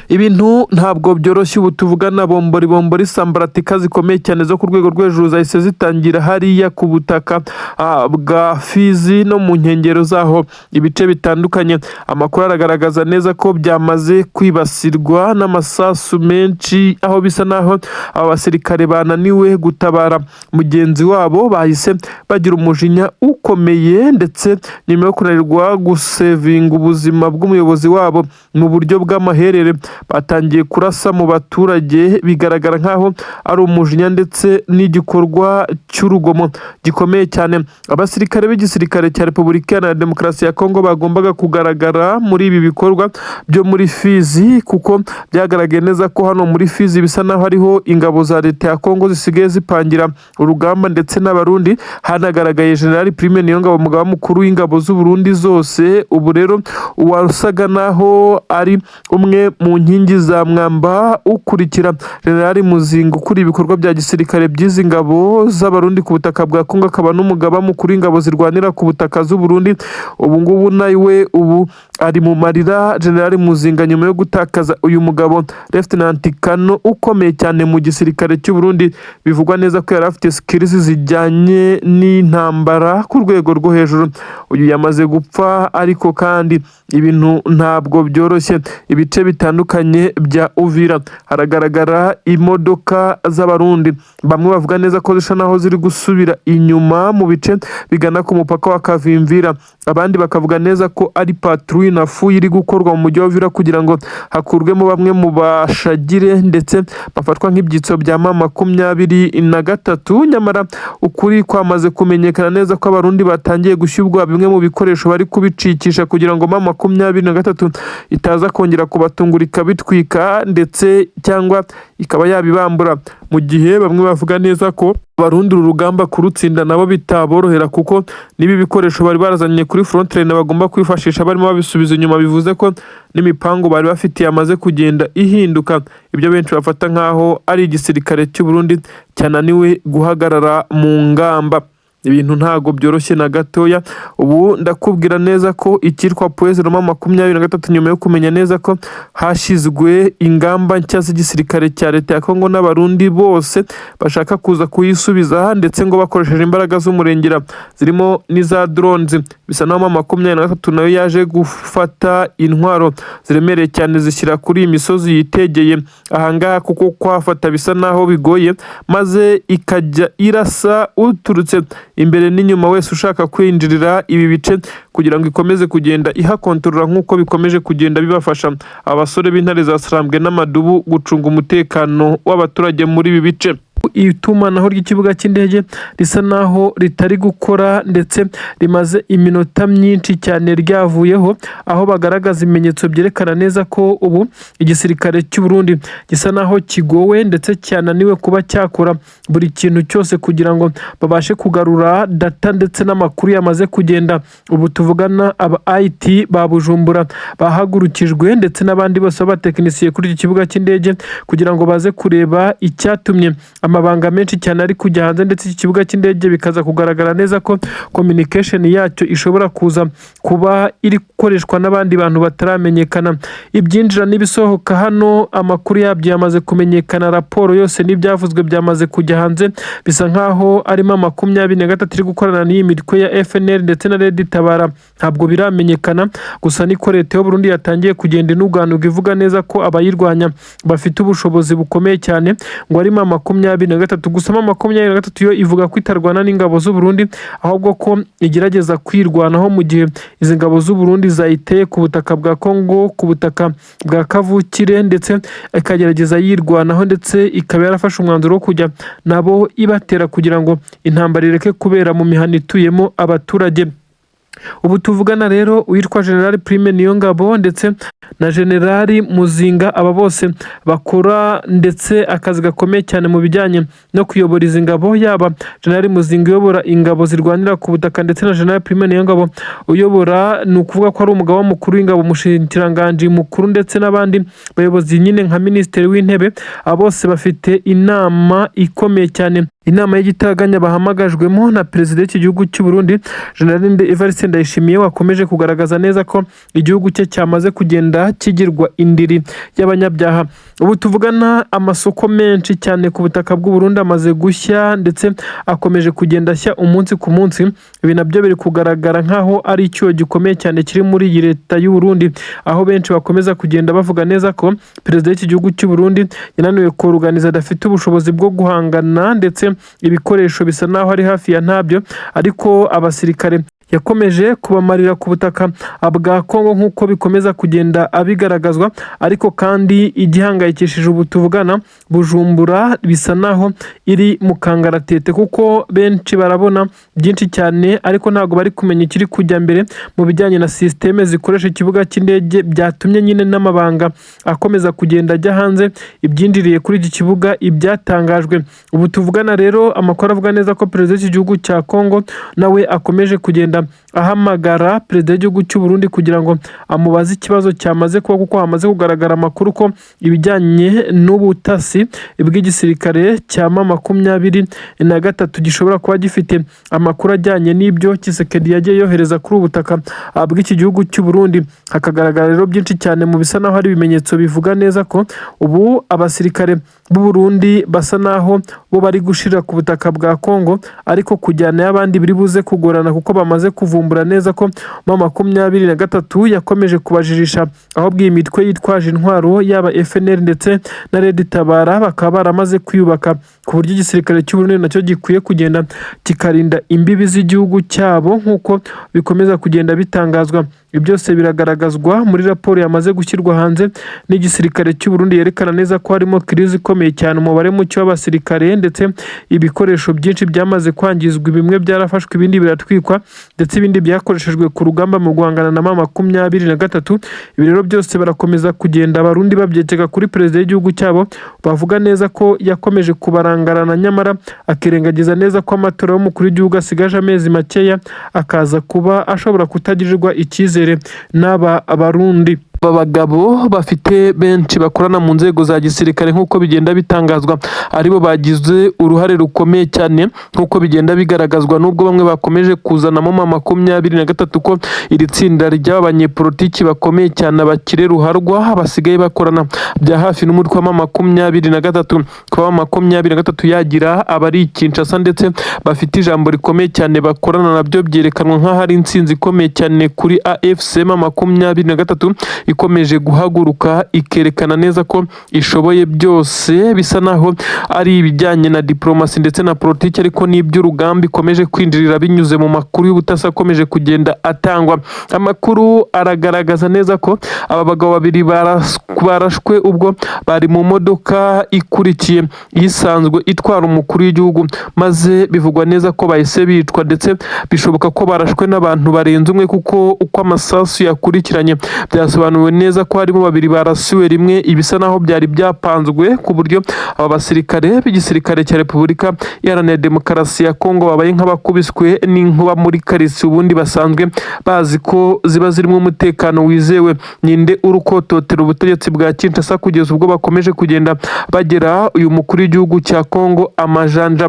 Ibintu ntabwo byoroshye ubu tuvugana bombori sambaratika zikomeye cyane zo ku rwego rwo hejuru zahise zitangira hariya ku butaka bwa Fizi no mu nkengero zaho ibice bitandukanye. Amakuru aragaragaza neza ko byamaze kwibasirwa n'amasasu menshi, aho bisa naho aba basirikare bananiwe gutabara mugenzi wabo, bahise bagira umujinya ukomeye, ndetse nyuma yo kunanirwa gusevinga ubuzima bw'umuyobozi wabo mu buryo bw'amaherere batangiye kurasa mu baturage. Bigaragara nkaho ari umujinya ndetse n'igikorwa cy'urugomo gikomeye cyane. Abasirikare b'igisirikare cya Repubulika Iharanira Demokarasi ya Congo bagombaga kugaragara muri ibi bikorwa byo muri Fizi, kuko byagaragaye neza ko hano muri Fizi bisa naho hariho ingabo za leta ya Congo zisigaye zipangira urugamba ndetse n'abarundi. Hanagaragaye General Prime Niyongabo, umugaba mukuru w'ingabo z'u Burundi zose. Ubu rero uwasaga naho ari umwe mu nkingi za mwamba ukurikira General Muzinga ukuriye ibikorwa bya gisirikare by'izi ngabo z'abarundi ku butaka bwa Congo, akaba n'umugaba mukuru w'ingabo zirwanira ku butaka z'u Burundi. Ubu ngubu nawe ari mu marira General Muzinga nyuma yo gutakaza uyu mugabo Lieutenant Kano ukomeye cyane mu gisirikare cy'u Burundi. Bivugwa neza ko yari afite skills zijyanye n'intambara ku rwego rwo hejuru. Uyu yamaze gupfa, ariko kandi ibintu ntabwo byoroshye. Ibice bitandukanye bya Uvira haragaragara imodoka z'abarundi, bamwe bavuga neza ko zisa naho ziri gusubira inyuma mu bice bigana ku mupaka wa Kavimvira, abandi bakavuga neza ko ari patrouille nafu iri gukorwa mu mujyi wa Uvira kugira ngo hakurwemo bamwe mu bashagire ndetse bafatwa nk'ibyitso bya M23. Nyamara ukuri kwamaze kumenyekana neza ko abarundi batangiye gushyirwa bimwe mu bikoresho bari kubicikisha kugira ngo M23 itaza kongera kubatungura ikabitwika ndetse cyangwa ikaba yabibambura, mu gihe bamwe bavuga neza ko abarundi uru rugamba kurutsinda nabo bitaborohera, kuko nibi bikoresho bari barazanye kuri front line bagomba kwifashisha barimo babisubiza inyuma. Bivuze ko n'imipango bari bafitiye amaze kugenda ihinduka, ibyo benshi bafata nkaho ari igisirikare cy'u Burundi cyananiwe guhagarara mu ngamba. Ibintu ntago byoroshye na gatoya. Ubu ndakubwira neza ko ikitwa Poezi Roma 23 nyuma yo kumenya neza ko hashizwe ingamba nshya z'igisirikare cya leta ya Congo n'abarundi bose bashaka kuza kuyisubiza, ndetse ngo bakoresheje imbaraga z'umurengera zirimo n'iza drones. Bisa naho 23 nayo yaje gufata intwaro ziremereye cyane zishyira kuri imisozi yitegeye ahangaha, kuko kwafata bisa naho bigoye, maze ikajya irasa uturutse imbere n'inyuma wese ushaka kwinjirira ibi bice kugira ngo ikomeze kugenda ihakontorora, nk'uko bikomeje kugenda bibafasha abasore b'intare za Sarambwe n'amadubu gucunga umutekano w'abaturage muri ibi bice. Itumanaho ry'ikibuga cy'indege risa naho ritari gukora ndetse rimaze iminota myinshi cyane ryavuyeho, aho bagaragaza ibimenyetso byerekana neza ko ubu igisirikare cy'u Burundi gisa naho kigowe ndetse cyananiwe kuba cyakora buri kintu cyose kugira ngo babashe kugarura data ndetse n'amakuru yamaze kugenda. Ubu tuvugana aba IT ba Bujumbura bahagurukijwe ndetse n'abandi bose b'abatekinisiye kuri iki kibuga cy'indege kugira ngo baze kureba icyatumye amabanga menshi cyane ari kujya hanze, ndetse iki kibuga cy'indege bikaza kugaragara neza ko communication yacyo ishobora kuza kuba iri gukoreshwa n'abandi bantu bataramenyekana. Ibyinjira n'ibisohoka hano amakuru yabyo yamaze kumenyekana, raporo yose n'ibyavuzwe byamaze kujya hanze. Bisa nkaho arimo 23 iri gukorana n'iyi mitwe ya FNL ndetse na Red Tabara, ntabwo biramenyekana. Gusa niko leta y'u Burundi yatangiye kugenda inuganuga ivuga neza ko abayirwanya bafite ubushobozi bukomeye cyane, ngo arimo 23. Gusa 23 yo ivuga ko itarwana n'ingabo z'u Burundi, ahubwo ko igerageza kwirwanaho mu gihe izi ngabo z'u Burundi zayiteye ku butaka bwa Congo, ku butaka bwa kavukire, ndetse ikagerageza yirwanaho, ndetse ikaba yarafashe umwanzuro wo kujya nabo ibatera kugira ngo intambara ireke kubera mu mihana ituyemo abaturage. Ubu tuvugana rero uwitwa General Prime Niyongabo ndetse na General Muzinga, aba bose bakora ndetse akazi gakomeye cyane mu bijyanye no kuyobora izi ngabo, yaba General Muzinga uyobora ingabo zirwanira ku butaka ndetse na General Prime Niyongabo uyobora, ni ukuvuga ko ari umugaba mukuru w'ingabo, umushikiranganji mukuru ndetse n'abandi bayobozi nyine nka Minisitiri w'Intebe. Abo bose bafite inama ikomeye cyane inama y'igitaganya bahamagajwemo na perezida w'iki gihugu cy'u Burundi General Evelyne Ndayishimiye wakomeje kugaragaza neza ko igihugu cye cyamaze kugenda kigirwa indiri y'abanyabyaha. Ubu tuvugana amasoko menshi cyane ku butaka bw'u Burundi amaze gushya ndetse akomeje kugenda ashya umunsi ku munsi. Ibi nabyo biri kugaragara nkaho ari icyuho gikomeye cyane kiri muri iyi leta y'u Burundi, aho benshi bakomeza kugenda bavuga neza ko perezida w'iki gihugu cy'u Burundi yananiwe kuruganiza, adafite ubushobozi bwo guhangana ndetse ibikoresho bisa naho ari hafi ya ntabyo, ariko abasirikare yakomeje kubamarira ku butaka bwa Congo nk'uko bikomeza kugenda abigaragazwa. Ariko kandi igihangayikishije ubu tuvugana Bujumbura bisa naho iri mu kangaratete, kuko benshi barabona byinshi cyane ariko ntabwo bari kumenya ikiri kujya mbere mu bijyanye na systeme zikoresha ikibuga cy'indege, byatumye nyine n'amabanga akomeza kugenda ajya hanze ibyinjiriye kuri iki kibuga ibyatangajwe. Ubu tuvugana rero amakuru avuga neza ko perezida w'iki gihugu cya Congo nawe akomeje kugenda ahamagara perezida w'igihugu cy'u Burundi kugira ngo amubaze ikibazo cyamaze kuba, kuko hamaze kugaragara amakuru ko ibijyanye n'ubutasi bw'igisirikare cya MA23 gishobora kuba gifite amakuru ajyanye n'ibyo Tshisekedi yagiye yohereza kuri ubutaka bw'iki gihugu cy'u Burundi. Hakagaragara rero byinshi cyane mu bisa naho hari ibimenyetso bivuga neza ko ubu abasirikare b'u Burundi basa naho bo bari gushira ku butaka bwa Congo, ariko kujyana y'abandi biri buze kugorana kuko bamaze kuvumbura neza ko MA23 yakomeje kubajirisha, aho bw'iyi mitwe yitwaje intwaro yaba FNL ndetse na Red Tabara bakaba baramaze kwiyubaka ku buryo igisirikare cy'u Burundi nacyo gikwiye kugenda kikarinda imbibi z'igihugu cyabo nk'uko bikomeza kugenda bitangazwa. Ibi byose biragaragazwa muri raporo yamaze gushyirwa hanze n'igisirikare cy'u Burundi yerekana neza ko harimo crise ikomeye cyane, umubare muke w'abasirikare ndetse ibikoresho byinshi byamaze kwangizwa, bimwe byarafashwe ibindi biratwikwa ndetse ibindi byakoreshejwe ku rugamba mu guhangana na MA23. Ibi rero byose barakomeza kugenda abarundi babyekeka kuri perezida w'igihugu cyabo, bavuga neza ko yakomeje kubarangarana nyamara akirengagiza neza ko amatora y'umukuru w'igihugu asigaje amezi makeya, akaza kuba ashobora kutagirirwa icyizere n'aba Barundi. Abagabo bafite benshi bakorana mu nzego za gisirikare nk'uko bigenda bitangazwa, aribo bagize uruhare rukomeye cyane nk'uko bigenda bigaragazwa, n'ubwo bamwe bakomeje kuzanamo MA23 ko iri tsinda ry'abanyepolitiki bakomeye cyane abakire ruharwa basigaye bakorana bya hafi n'umutwe wa MA23. Kuba MA23 yagira abari Kinshasa ndetse bafite ijambo rikomeye cyane bakorana nabyo byerekanwa nk'aho ari intsinzi ikomeye cyane kuri AFC MA23 ikomeje guhaguruka ikerekana neza ko ishoboye byose, bisa naho ari ibijyanye na dipromacy ndetse na politiki, ariko n'iby'urugamba ikomeje kwinjirira binyuze mu makuru y'ubutasi akomeje kugenda atangwa. Amakuru aragaragaza neza ko aba bagabo babiri barashwe ubwo bari mu modoka ikurikiye isanzwe itwara umukuru w'igihugu, maze bivugwa neza ko bahise bicwa ndetse bishoboka ko barashwe n'abantu barenze umwe, kuko uko amasasu yakurikiranye byasobanuwe neza ko harimo babiri barasiwe rimwe, ibisa naho byari byapanzwe ku buryo aba basirikare b'igisirikare cya Repubulika Iharanira Demokarasi ya Congo babaye nk'abakubiswe n'inkuba muri karisi, ubundi basanzwe bazi ko ziba zirimo umutekano wizewe. Ninde urukototera ubutegetsi bwa Kinshasa kugeza ubwo bakomeje kugenda bagera uyu mukuru w'igihugu cya Congo amajanja?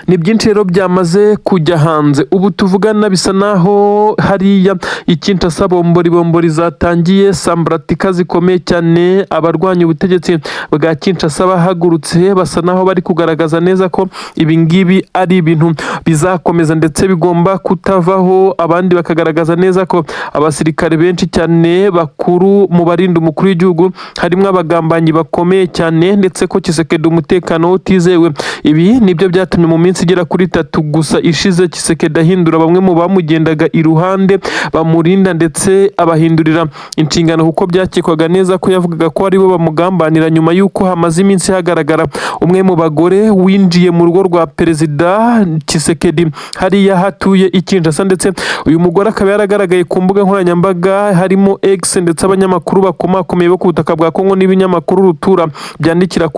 Ni byinshi rero byamaze kujya hanze. Ubu tuvugana bisa naho hariya Kinshasa bombori zatangiye, sambratika zikomeye cyane, abarwanya ubutegetsi bwa Kinshasa bahagurutse basa naho bari kugaragaza neza ko ibi ngibi ari ibintu bizakomeza ndetse bigomba kutavaho. Abandi bakagaragaza neza ko abasirikare benshi cyane bakuru mu barinda umukuru w'igihugu harimo abagambanyi bakomeye cyane, ndetse ko Tshisekedi umutekano utizewe. Ibi nibyo byatumye mu minsi igera kuri 3 gusa ishize Tshisekedi ahindura bamwe mu bamugendaga iruhande bamurinda ndetse abahindurira inshingano, kuko byakekwaga neza ko yavugaga ko aribo bamugambanira, nyuma y'uko hamaze iminsi hagaragara umwe mu bagore winjiye mu rugo rwa perezida Tshisekedi hariya hatuye Kinshasa, ndetse uyu mugore akaba yaragaragaye ku mbuga nkoranyambaga harimo X ndetse abanyamakuru bakomakomeye bo ku butaka bwa Congo n'ibinyamakuru rutura byandikira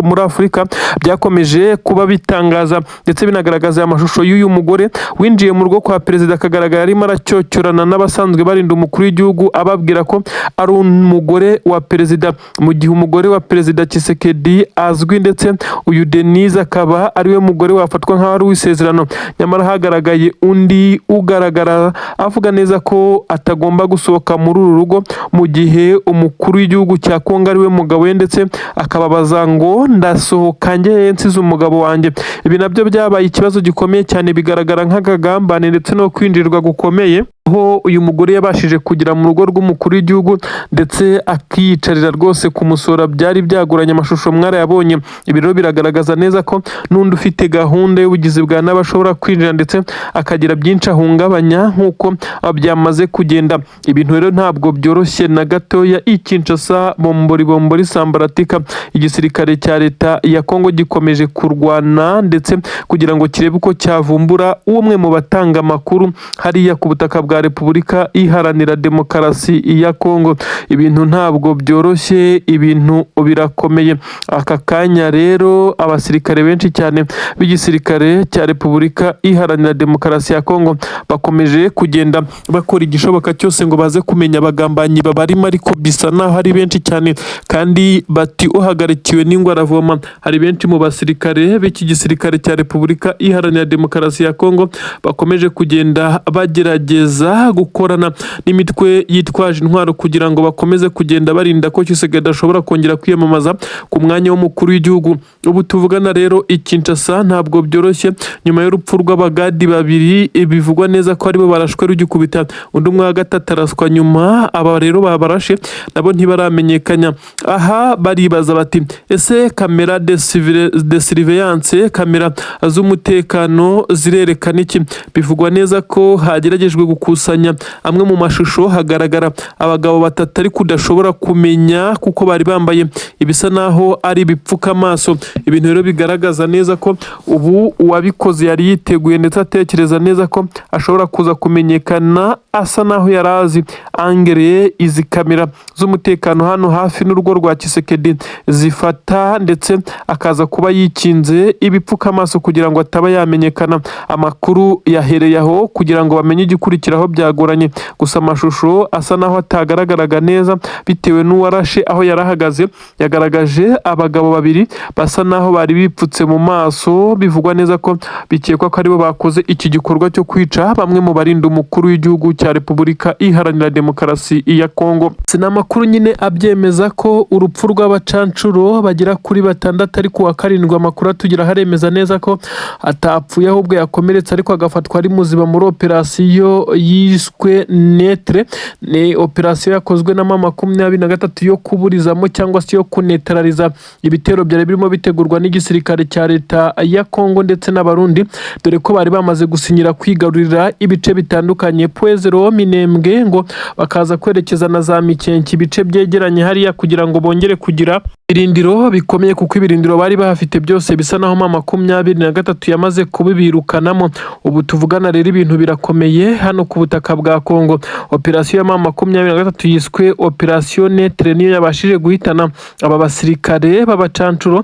muri Afurika byakomeje kuba bitanga bitangaza ndetse binagaragaza amashusho y'uyu mugore winjiye mu rugo kwa perezida akagaragara arimo aracyocyorana n'abasanzwe barinda umukuru w'igihugu ababwira ko ari umugore wa perezida, mu gihe umugore wa perezida Tshisekedi azwi ndetse uyu Denise akaba ariwe mugore wafatwa nk'aho ari uw'isezerano. Nyamara hagaragaye undi ugaragara avuga neza ko atagomba gusohoka muri uru rugo, mu gihe umukuru w'igihugu cya Congo ariwe mugabo we ndetse akababaza ngo ndasohoka njye nsize umugabo wanjye. Ibi nabyo byabaye ikibazo gikomeye cyane, bigaragara nk'akagambane ndetse no kwinjirirwa gukomeye, aho uyu mugore yabashije kugera mu rugo rw'umukuru w'igihugu ndetse akiyicarira rwose kumusora. Byari byaguranye, amashusho mwarayabonye. Ibi rero biragaragaza neza ko n'undi ufite gahunda y'ubugizi bwa nabi ashobora kwinjira ndetse akagira byinshi ahungabanya nk'uko byamaze kugenda. Ibintu rero ntabwo byoroshye na gatoya. Kinshasa bombori sambaratika. Igisirikare cya leta ya Congo gikomeje kurwana ndetse kugira ngo kirebe uko cyavumbura umwe mu batanga amakuru hariya ku butaka bwa Repubulika Iharanira Demokarasi ya Congo. Ibintu ntabwo byoroshye, ibintu birakomeye. Aka kanya rero abasirikare benshi cyane b'igisirikare cya Repubulika Iharanira Demokarasi ya Congo bakomeje kugenda bakora igishoboka cyose ngo baze kumenya abagambanyi babarimo, ariko bisa naho ari benshi cyane kandi bati uhagarikiwe n'ingwa aravoma. Hari benshi mu basirikare b'iki gisirikare cya Repubulika Iharanira Demokarasi ya Congo bakomeje kugenda bagerageza gukorana n'imitwe yitwaje intwaro kugira ngo bakomeze kugenda barinda ko Tshisekedi ashobora kongera kwiyamamaza ku mwanya w'umukuru w'igihugu. Ubu tuvugana rero Kinshasa ntabwo byoroshye, nyuma y'urupfu rw'abagadi babiri bivugwa neza ko aribo barashwe rugikubita, undi umwe wa gatatu araswa nyuma. Aba rero babarashe nabo ntibaramenyekanya. Aha baribaza bati ese kamera de surveillance, kamera z'umutekano zirerekana iki? Bivugwa neza ko hageragejwe gukusanya amwe mu mashusho, hagaragara abagabo batatu ariko udashobora kumenya kuko bari bambaye ibisa naho ari ibipfuka amaso. Ibintu rero bigaragaza neza ko ubu uwabikoze yari yiteguye ndetse atekereza neza ko ashobora kuza kumenyekana, asa naho yarazi angere izi kamera z'umutekano hano hafi n'urugo rwa Tshisekedi zifata ndetse akaza kuba yikinze ibipfuka amaso kugira ngo ataba yamenyekana. Amakuru yahereye aho kugira ngo bamenye igikurikiraho byagoranye, gusa amashusho asa naho atagaragaraga neza bitewe n'uwarashe aho yarahagaze. Yagaragaje abagabo babiri basa naho bari bipfutse mu maso, bivugwa neza ko bikekwa ko aribo bakoze iki gikorwa cyo kwica bamwe mu barinda umukuru w'igihugu cya Repubulika Iharanira Demokarasi ya Congo. Sinamakuru nyine abyemeza ko urupfu rw'abacancuro bagera kuri 6 ariko wa karindwi amakuru atugira haremeza neza ko atapfuye ahubwo yakomeretse ariko agafatwa ari muzima muri operasiyo yiswe netre. Ni operasiyo yakozwe na MA23 yo kuburizamo cyangwa se yo kunetraliza ibitero byari birimo bitegurwa n'igisirikare cya leta ya Congo ndetse n'abarundi, dore ko bari bamaze gusinyira kwigarurira ibice bitandukanye Pwezero Minembwe ngo bakaza kwerekeza na za Mikenki, ibice byegeranye hariya kugira ngo bongere kugira irindiro bikomeye, kuko ibirindiro bari bahafite byose bisa naho MA23 yamaze kubibirukanamo. Ubu tuvugana rero ibintu birakomeye hano ku butaka bwa Congo. Operasiyo ya MA23 yiswe operasiyo netre niyo yabashije guhitana aba basirikare b'abacancuro,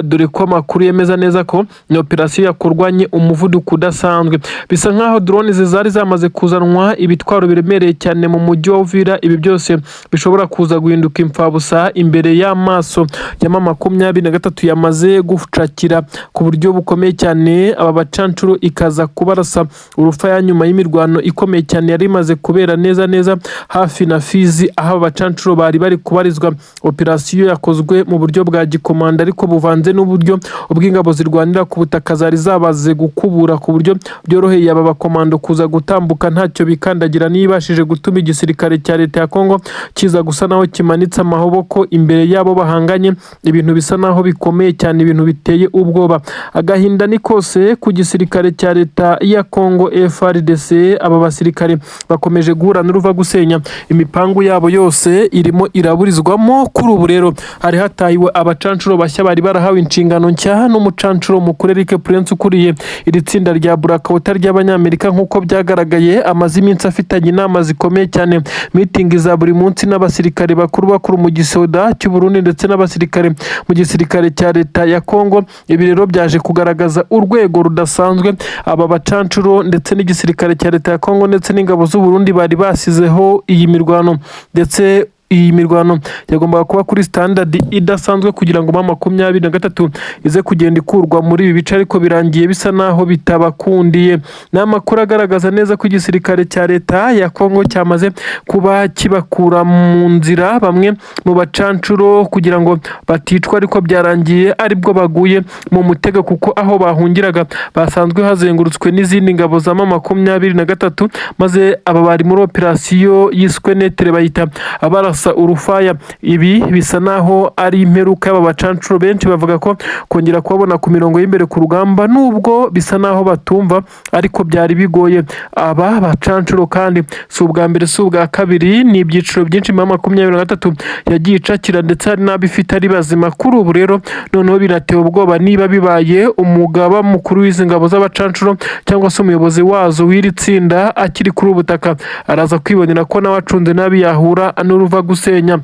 dore ko amakuru yemeza neza ko ni operasiyo yakorwanye umuvuduko udasanzwe. Bisa nkaho drone zari zamaze kuzanwa, ibitwaro biremereye cyane mu mujyi wa Uvira. Ibi byose bishobora kuza guhinduka imfabusa imbere y'amaso ya MA23 yamaze gucakira ku buryo bukomeye cyane aba bacancuro, ikaza kubarasa urufa ya nyuma y'imirwano ikomeye cyane yari imaze kubera neza hafi na Fizi, aho abacancuro bari kubarizwa. Operasiyo yakozwe mu buryo bwa gikomanda ariko buvanze n'uburyo ubw'ingabo zirwanira ku butaka zari zabaze gukubura ku buryo byoroheye aba bakomando kuza gutambuka ntacyo bikandagira, nibashije gutuma igisirikare cya leta ya Congo kiza gusa naho kimanitse amahoboko imbere yabo bahanganye. Ibintu bisa naho bikomeye cyane, ibintu biteye ubwoba. Agahinda ni kose ku gisirikare cya leta ya Congo FARDC. Aba basirikare bakomeje guhura n'uruva gusenya, imipangu yabo yose irimo iraburizwamo. Kuri ubu rero hari hatahiwe abacancuro bashya bari barahawe inshingano nshya n'umucancuro mukuru Eric Prince ukuriye iri tsinda rya Burakawuta ry'Abanyamerika nk'uko byagaragaye amaze iminsi afitanye inama zikomeye cyane, meeting za buri munsi n'abasirikare bakuru mu gisoda cy'u Burundi ndetse n'abasirikare mu gisirikare cya leta ya Congo. Ibi rero byaje kugaragaza urwego rudasanzwe aba bacancuro ndetse n'igisirikare cya leta ya Congo ndetse n'ingabo z'u Burundi bari basizeho iyi mirwano, ndetse iyi mirwano yagombaga kuba kuri standard idasanzwe kugira ngo MA23 ize kugenda ikurwa muri ibi bice, ariko birangiye bisa naho bitabakundiye. N'amakuru agaragaza neza ko igisirikare cya leta ya Congo cyamaze kuba kibakura mu nzira bamwe mu bacancuro kugira ngo baticwa, ariko byarangiye aribwo baguye mu mutego, kuko aho bahungiraga basanzwe hazengurutswe n'izindi ngabo za MA23, maze aba bari muri operasiyo yiswe netere bayita abarasa urufaya. Ibi bisa naho ari imperuka y'aba bacancuro. Benshi bavuga ko kongera kubabona ku mirongo y'imbere ku rugamba nubwo bisa naho batumva, ariko byari bigoye. Aba bacancuro kandi si ubwa mbere si ubwa kabiri, ni ibyiciro byinshi MA23 yagiye icakira, ndetse hari n'abifite ari bazima. Kuri ubu rero noneho birateye ubwoba niba bibaye umugaba mukuru w'izi ngabo z'abacancuro cyangwa se umuyobozi wazo w'iri tsinda akiri kuri ubutaka, araza kwibonera ko nawe acunze nabi yahura n'uruva gusenya.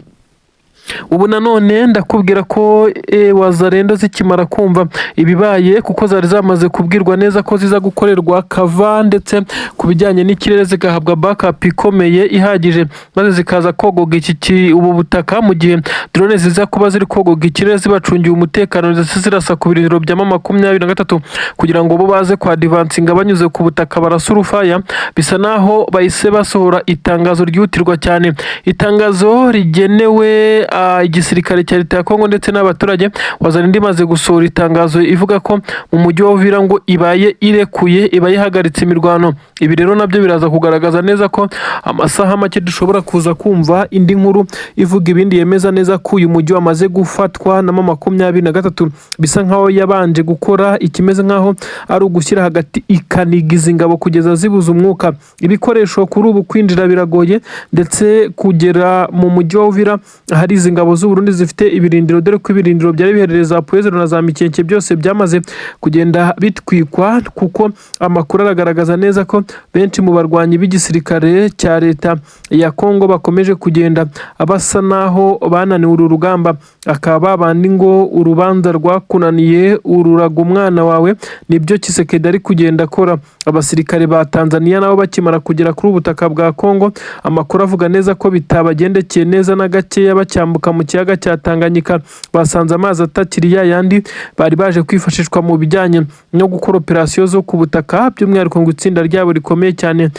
Ubu nanone ndakubwira ko wazarendo zikimara kumva ibibaye, kuko zari zamaze kubwirwa neza ko ziza gukorerwa kava, ndetse ku bijyanye n'ikirere zigahabwa backup ikomeye ihagije, maze zikaza kogoga ubu butaka mu gihe drone ziza kuba ziri kogoga ikirere zibacungiye umutekano, ndetse zirasa ku birindiro bya MA23 kugira ngo bo baze kwa advancinga banyuze ku butaka barasa urufaya. Bisa naho bahise basohora itangazo ryihutirwa cyane, itangazo rigenewe igisirikare cya leta ya Congo ndetse n'abaturage. Wazarindi maze gusohora itangazo ivuga ko mu mujyi wa Uvira ngo ibaye irekuye, ibaye ihagaritse imirwano. Ibi rero nabyo biraza kugaragaza neza ko amasaha make dushobora kuza kumva indi nkuru ivuga ibindi, yemeza neza ko uyu mujyi wamaze gufatwa na MA23. Bisa nkaho yabanje gukora ikimeze nkaho ari ugushyira hagati ikanigiza ingabo kugeza zibuza umwuka. Ibikoresho kuri ubu kwinjira biragoye, ndetse kugera mu mujyi wa Uvira hari izi ngabo z'u Burundi zifite ibirindiro, dore ko ibirindiro byari biherereza Poezero na za Mikenke byose byamaze kugenda bitwikwa, kuko amakuru aragaragaza neza ko benshi mu barwanyi b'igisirikare cya leta ya Congo bakomeje kugenda abasa naho bananiwe uru rugamba. Akaba bandi ngo urubanza rwakunaniye ururaga umwana wawe, nibyo Kisekedi ari kugenda akora. Abasirikare ba Tanzania nabo bakimara kugera kuri ubutaka bwa Congo, amakuru avuga neza ko bitabagendekeye neza na gakeya. Bacyambuka mu kiyaga cya Tanganyika basanze amazi atakiri yandi bari baje kwifashishwa mu bijyanye no gukora operasiyo zo ku butaka, by'umwihariko ngo itsinda ryabo rikomeye cyane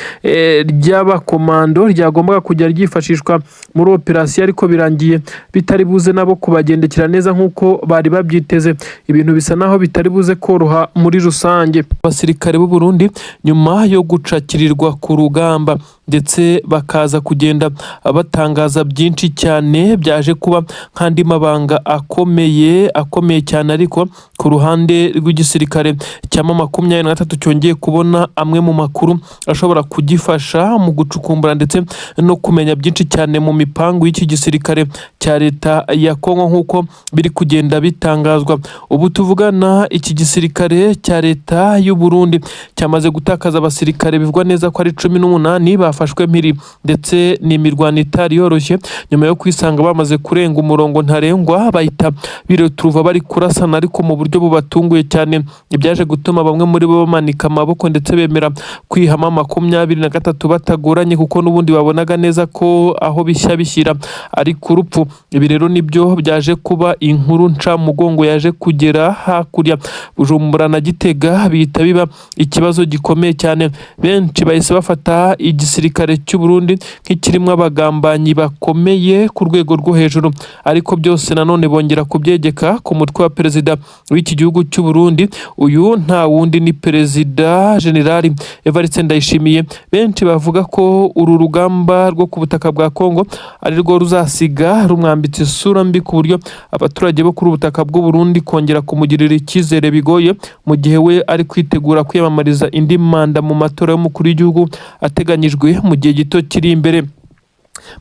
ry'abakomando ryagombaga kujya ryifashishwa muri operasiyo, ariko birangiye bitari buze nabo kubagendekera neza nk'uko bari babyiteze. Ibintu bisa naho bitari buze koroha muri rusange. Abasirikare b'u Burundi nyuma yo gucakirirwa ku rugamba ndetse bakaza kugenda batangaza byinshi cyane, byaje kuba nk'andi mabanga akomeye cyane, ariko ku ruhande rw'igisirikare cya MA23 cyongeye kubona amwe mu makuru ashobora kugifasha mu gucukumbura ndetse no kumenya byinshi cyane mu mipangu y'iki gisirikare cya leta ya Congo nk'uko biri kugenda bitangazwa. Ubu tuvugana iki gisirikare cya leta y'u Burundi cyamaze gutakaza abasirikare bivugwa neza ko ari 18 bafashwe Mpiri, ndetse n'imirwano itari yoroshye nyuma yo kwisanga bamaze kurenga umurongo ntarengwa, bahita biretruva bari kurasana ariko mu buryo bubatunguye cyane. Ibyaje gutuma bamwe muri bo bamanika amaboko ndetse bemera kwihama MA23 batagoranye, kuko n'ubundi babonaga neza ko aho bishya bishyira ari ku rupfu. Ibi rero nibyo byaje kuba inkuru nca mugongo yaje kugera hakurya Bujumbura na Gitega, bihita biba ikibazo gikomeye cyane. Benshi bahise bafata igisirikare cy'u Burundi nk'ikirimo abagambanyi bakomeye ku rwego rwo hejuru, ariko byose nanone bongera kubyegeka ku mutwe wa perezida w'iki gihugu cy'u Burundi. Uyu nta wundi ni perezida General Evelyne Ndayishimiye. Benshi bavuga ko uru rugamba rwo ku butaka bwa Congo ari rwo ruzasiga rumwambitse isura mbi, ku buryo abaturage bo kuri ubutaka bw'u Burundi kongera kumugirira icyizere bigoye, mu gihe we ari kwitegura kwiyamamariza indi manda mu matora y'umukuru w'igihugu ateganyijwe mu gihe gito kiri imbere.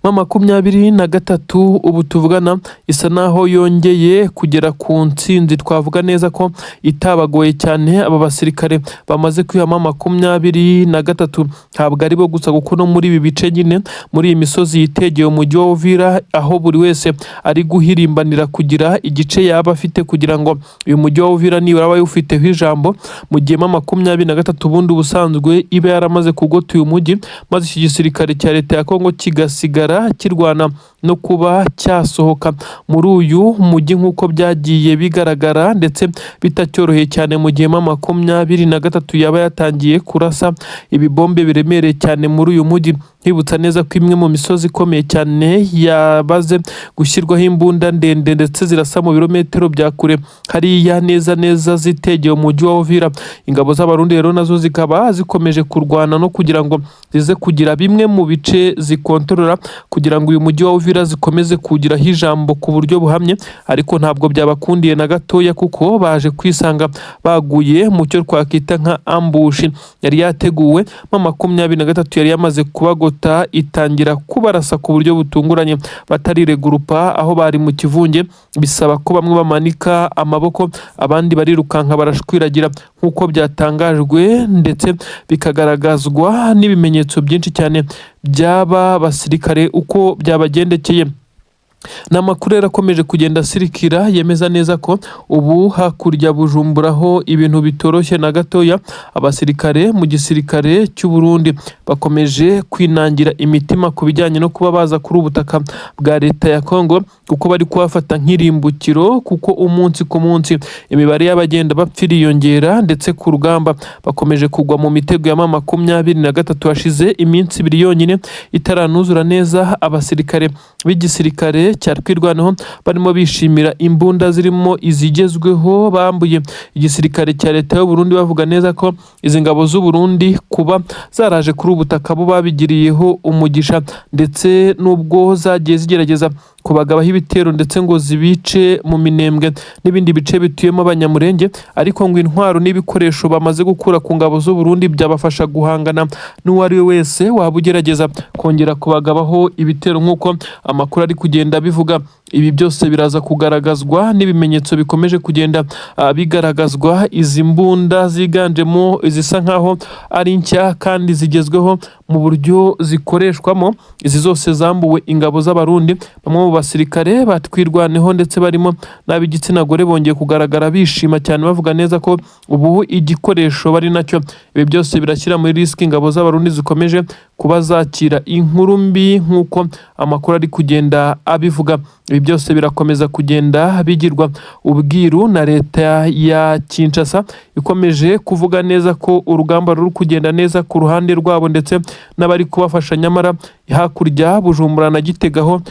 M23 ubu tuvugana isa naho yongeye kugera ku ntsinzi. Twavuga neza ko itabagoye cyane. Aba basirikare bamaze kwihama M23 ntabwo ari bo gusa kuko no muri ibi bice nyine muri iyi misozi yitegeye umujyi wa Uvira, aho buri wese ari guhirimbanira kugira igice yaba afite kugira ngo uyu mujyi wa Uvira nibura aba ufiteho ijambo, mu gihe M23 ubundi ubusanzwe iba yaramaze kugota uyu mujyi, maze iki gisirikare cya leta ya Congo kigasigara kirwana no kuba cyasohoka muri uyu mujyi nk'uko byagiye bigaragara, ndetse bitacyoroheye cyane mu gihe M23 yaba yatangiye kurasa ibibombe biremereye cyane muri uyu mujyi. Hibutsa neza ko imwe mu misozi ikomeye cyane yabaze gushyirwaho imbunda ndende ndetse zirasa mu birometero bya kure hariya neza zitegeye umujyi wa Uvira. Ingabo z'Abarundi rero nazo zikaba zikomeje kurwana no kugira ngo zize kugira bimwe mu bice zikontorora kugira ngo uyu mujyi wa Uvira zikomeze kugiraho ijambo ku buryo buhamye, ariko ntabwo byabakundiye na gatoya kuko baje kwisanga baguye mu cyo twakita nka ambushi yari yateguwe. M23 yari yamaze kubagota itangira kubarasa ku buryo butunguranye batariregurupa, aho bari mu kivunge bisaba ko bamwe bamanika amaboko abandi barirukanka barashwiragira nk'uko byatangajwe ndetse bikagaragazwa n'ibimenyetso byinshi cyane by'aba basirikare uko byabagendekeye. N'amakuru yarakomeje kugenda asirikira yemeza neza ko ubu hakurya Bujumburaho ibintu bitoroshye na gatoya. Abasirikare mu gisirikare cy'u Burundi bakomeje kwinangira imitima ku bijyanye no kuba baza kuri ubutaka bwa leta ya Congo, kuko bari kuhafata nk'irimbukiro, kuko umunsi ku munsi imibare y'abagenda bapfira yongera, ndetse ku rugamba bakomeje kugwa mu mitego ya M23. Hashize iminsi 2 yonyine itaranuzura neza abasirikare b'igisirikare cya twirwanaho barimo bishimira imbunda zirimo izigezweho bambuye igisirikare cya leta y'u Burundi, bavuga neza ko izi ngabo z'u Burundi kuba zaraje kuri ubutaka bo babigiriyeho umugisha, ndetse nubwo zagiye zigerageza kubagabaho ibitero ndetse ngo zibice mu Minembwe n'ibindi bice bituyemo abanyamurenge, ariko ngo intwaro n'ibikoresho bamaze gukura ku ngabo z'u Burundi byabafasha guhangana n'uwari we wese waba ugerageza kongera kubagabaho ibitero nk'uko amakuru ari kugenda bivuga. Ibi byose biraza kugaragazwa n'ibimenyetso bikomeje kugenda bigaragazwa. Izi mbunda ziganjemo izisa nkaho ari nshya kandi zigezweho mu buryo zikoreshwamo, izi zose zambuwe ingabo z'Abarundi. Bamwe mu basirikare batwirwaneho ndetse barimo n'ab'igitsina gore bongeye kugaragara bishima cyane, bavuga neza ko ubu igikoresho bari nacyo. Ibi byose birashyira muri risk ingabo z'Abarundi zikomeje kuba zakira inkuru mbi nk'uko amakuru ari kugenda abivuga. Ibi byose birakomeza kugenda bigirwa ubwiru na leta ya Kinshasa, ikomeje kuvuga neza ko urugamba ruri kugenda neza ku ruhande rwabo ndetse n'abari kubafasha, nyamara hakurya Bujumbura na Gitegaho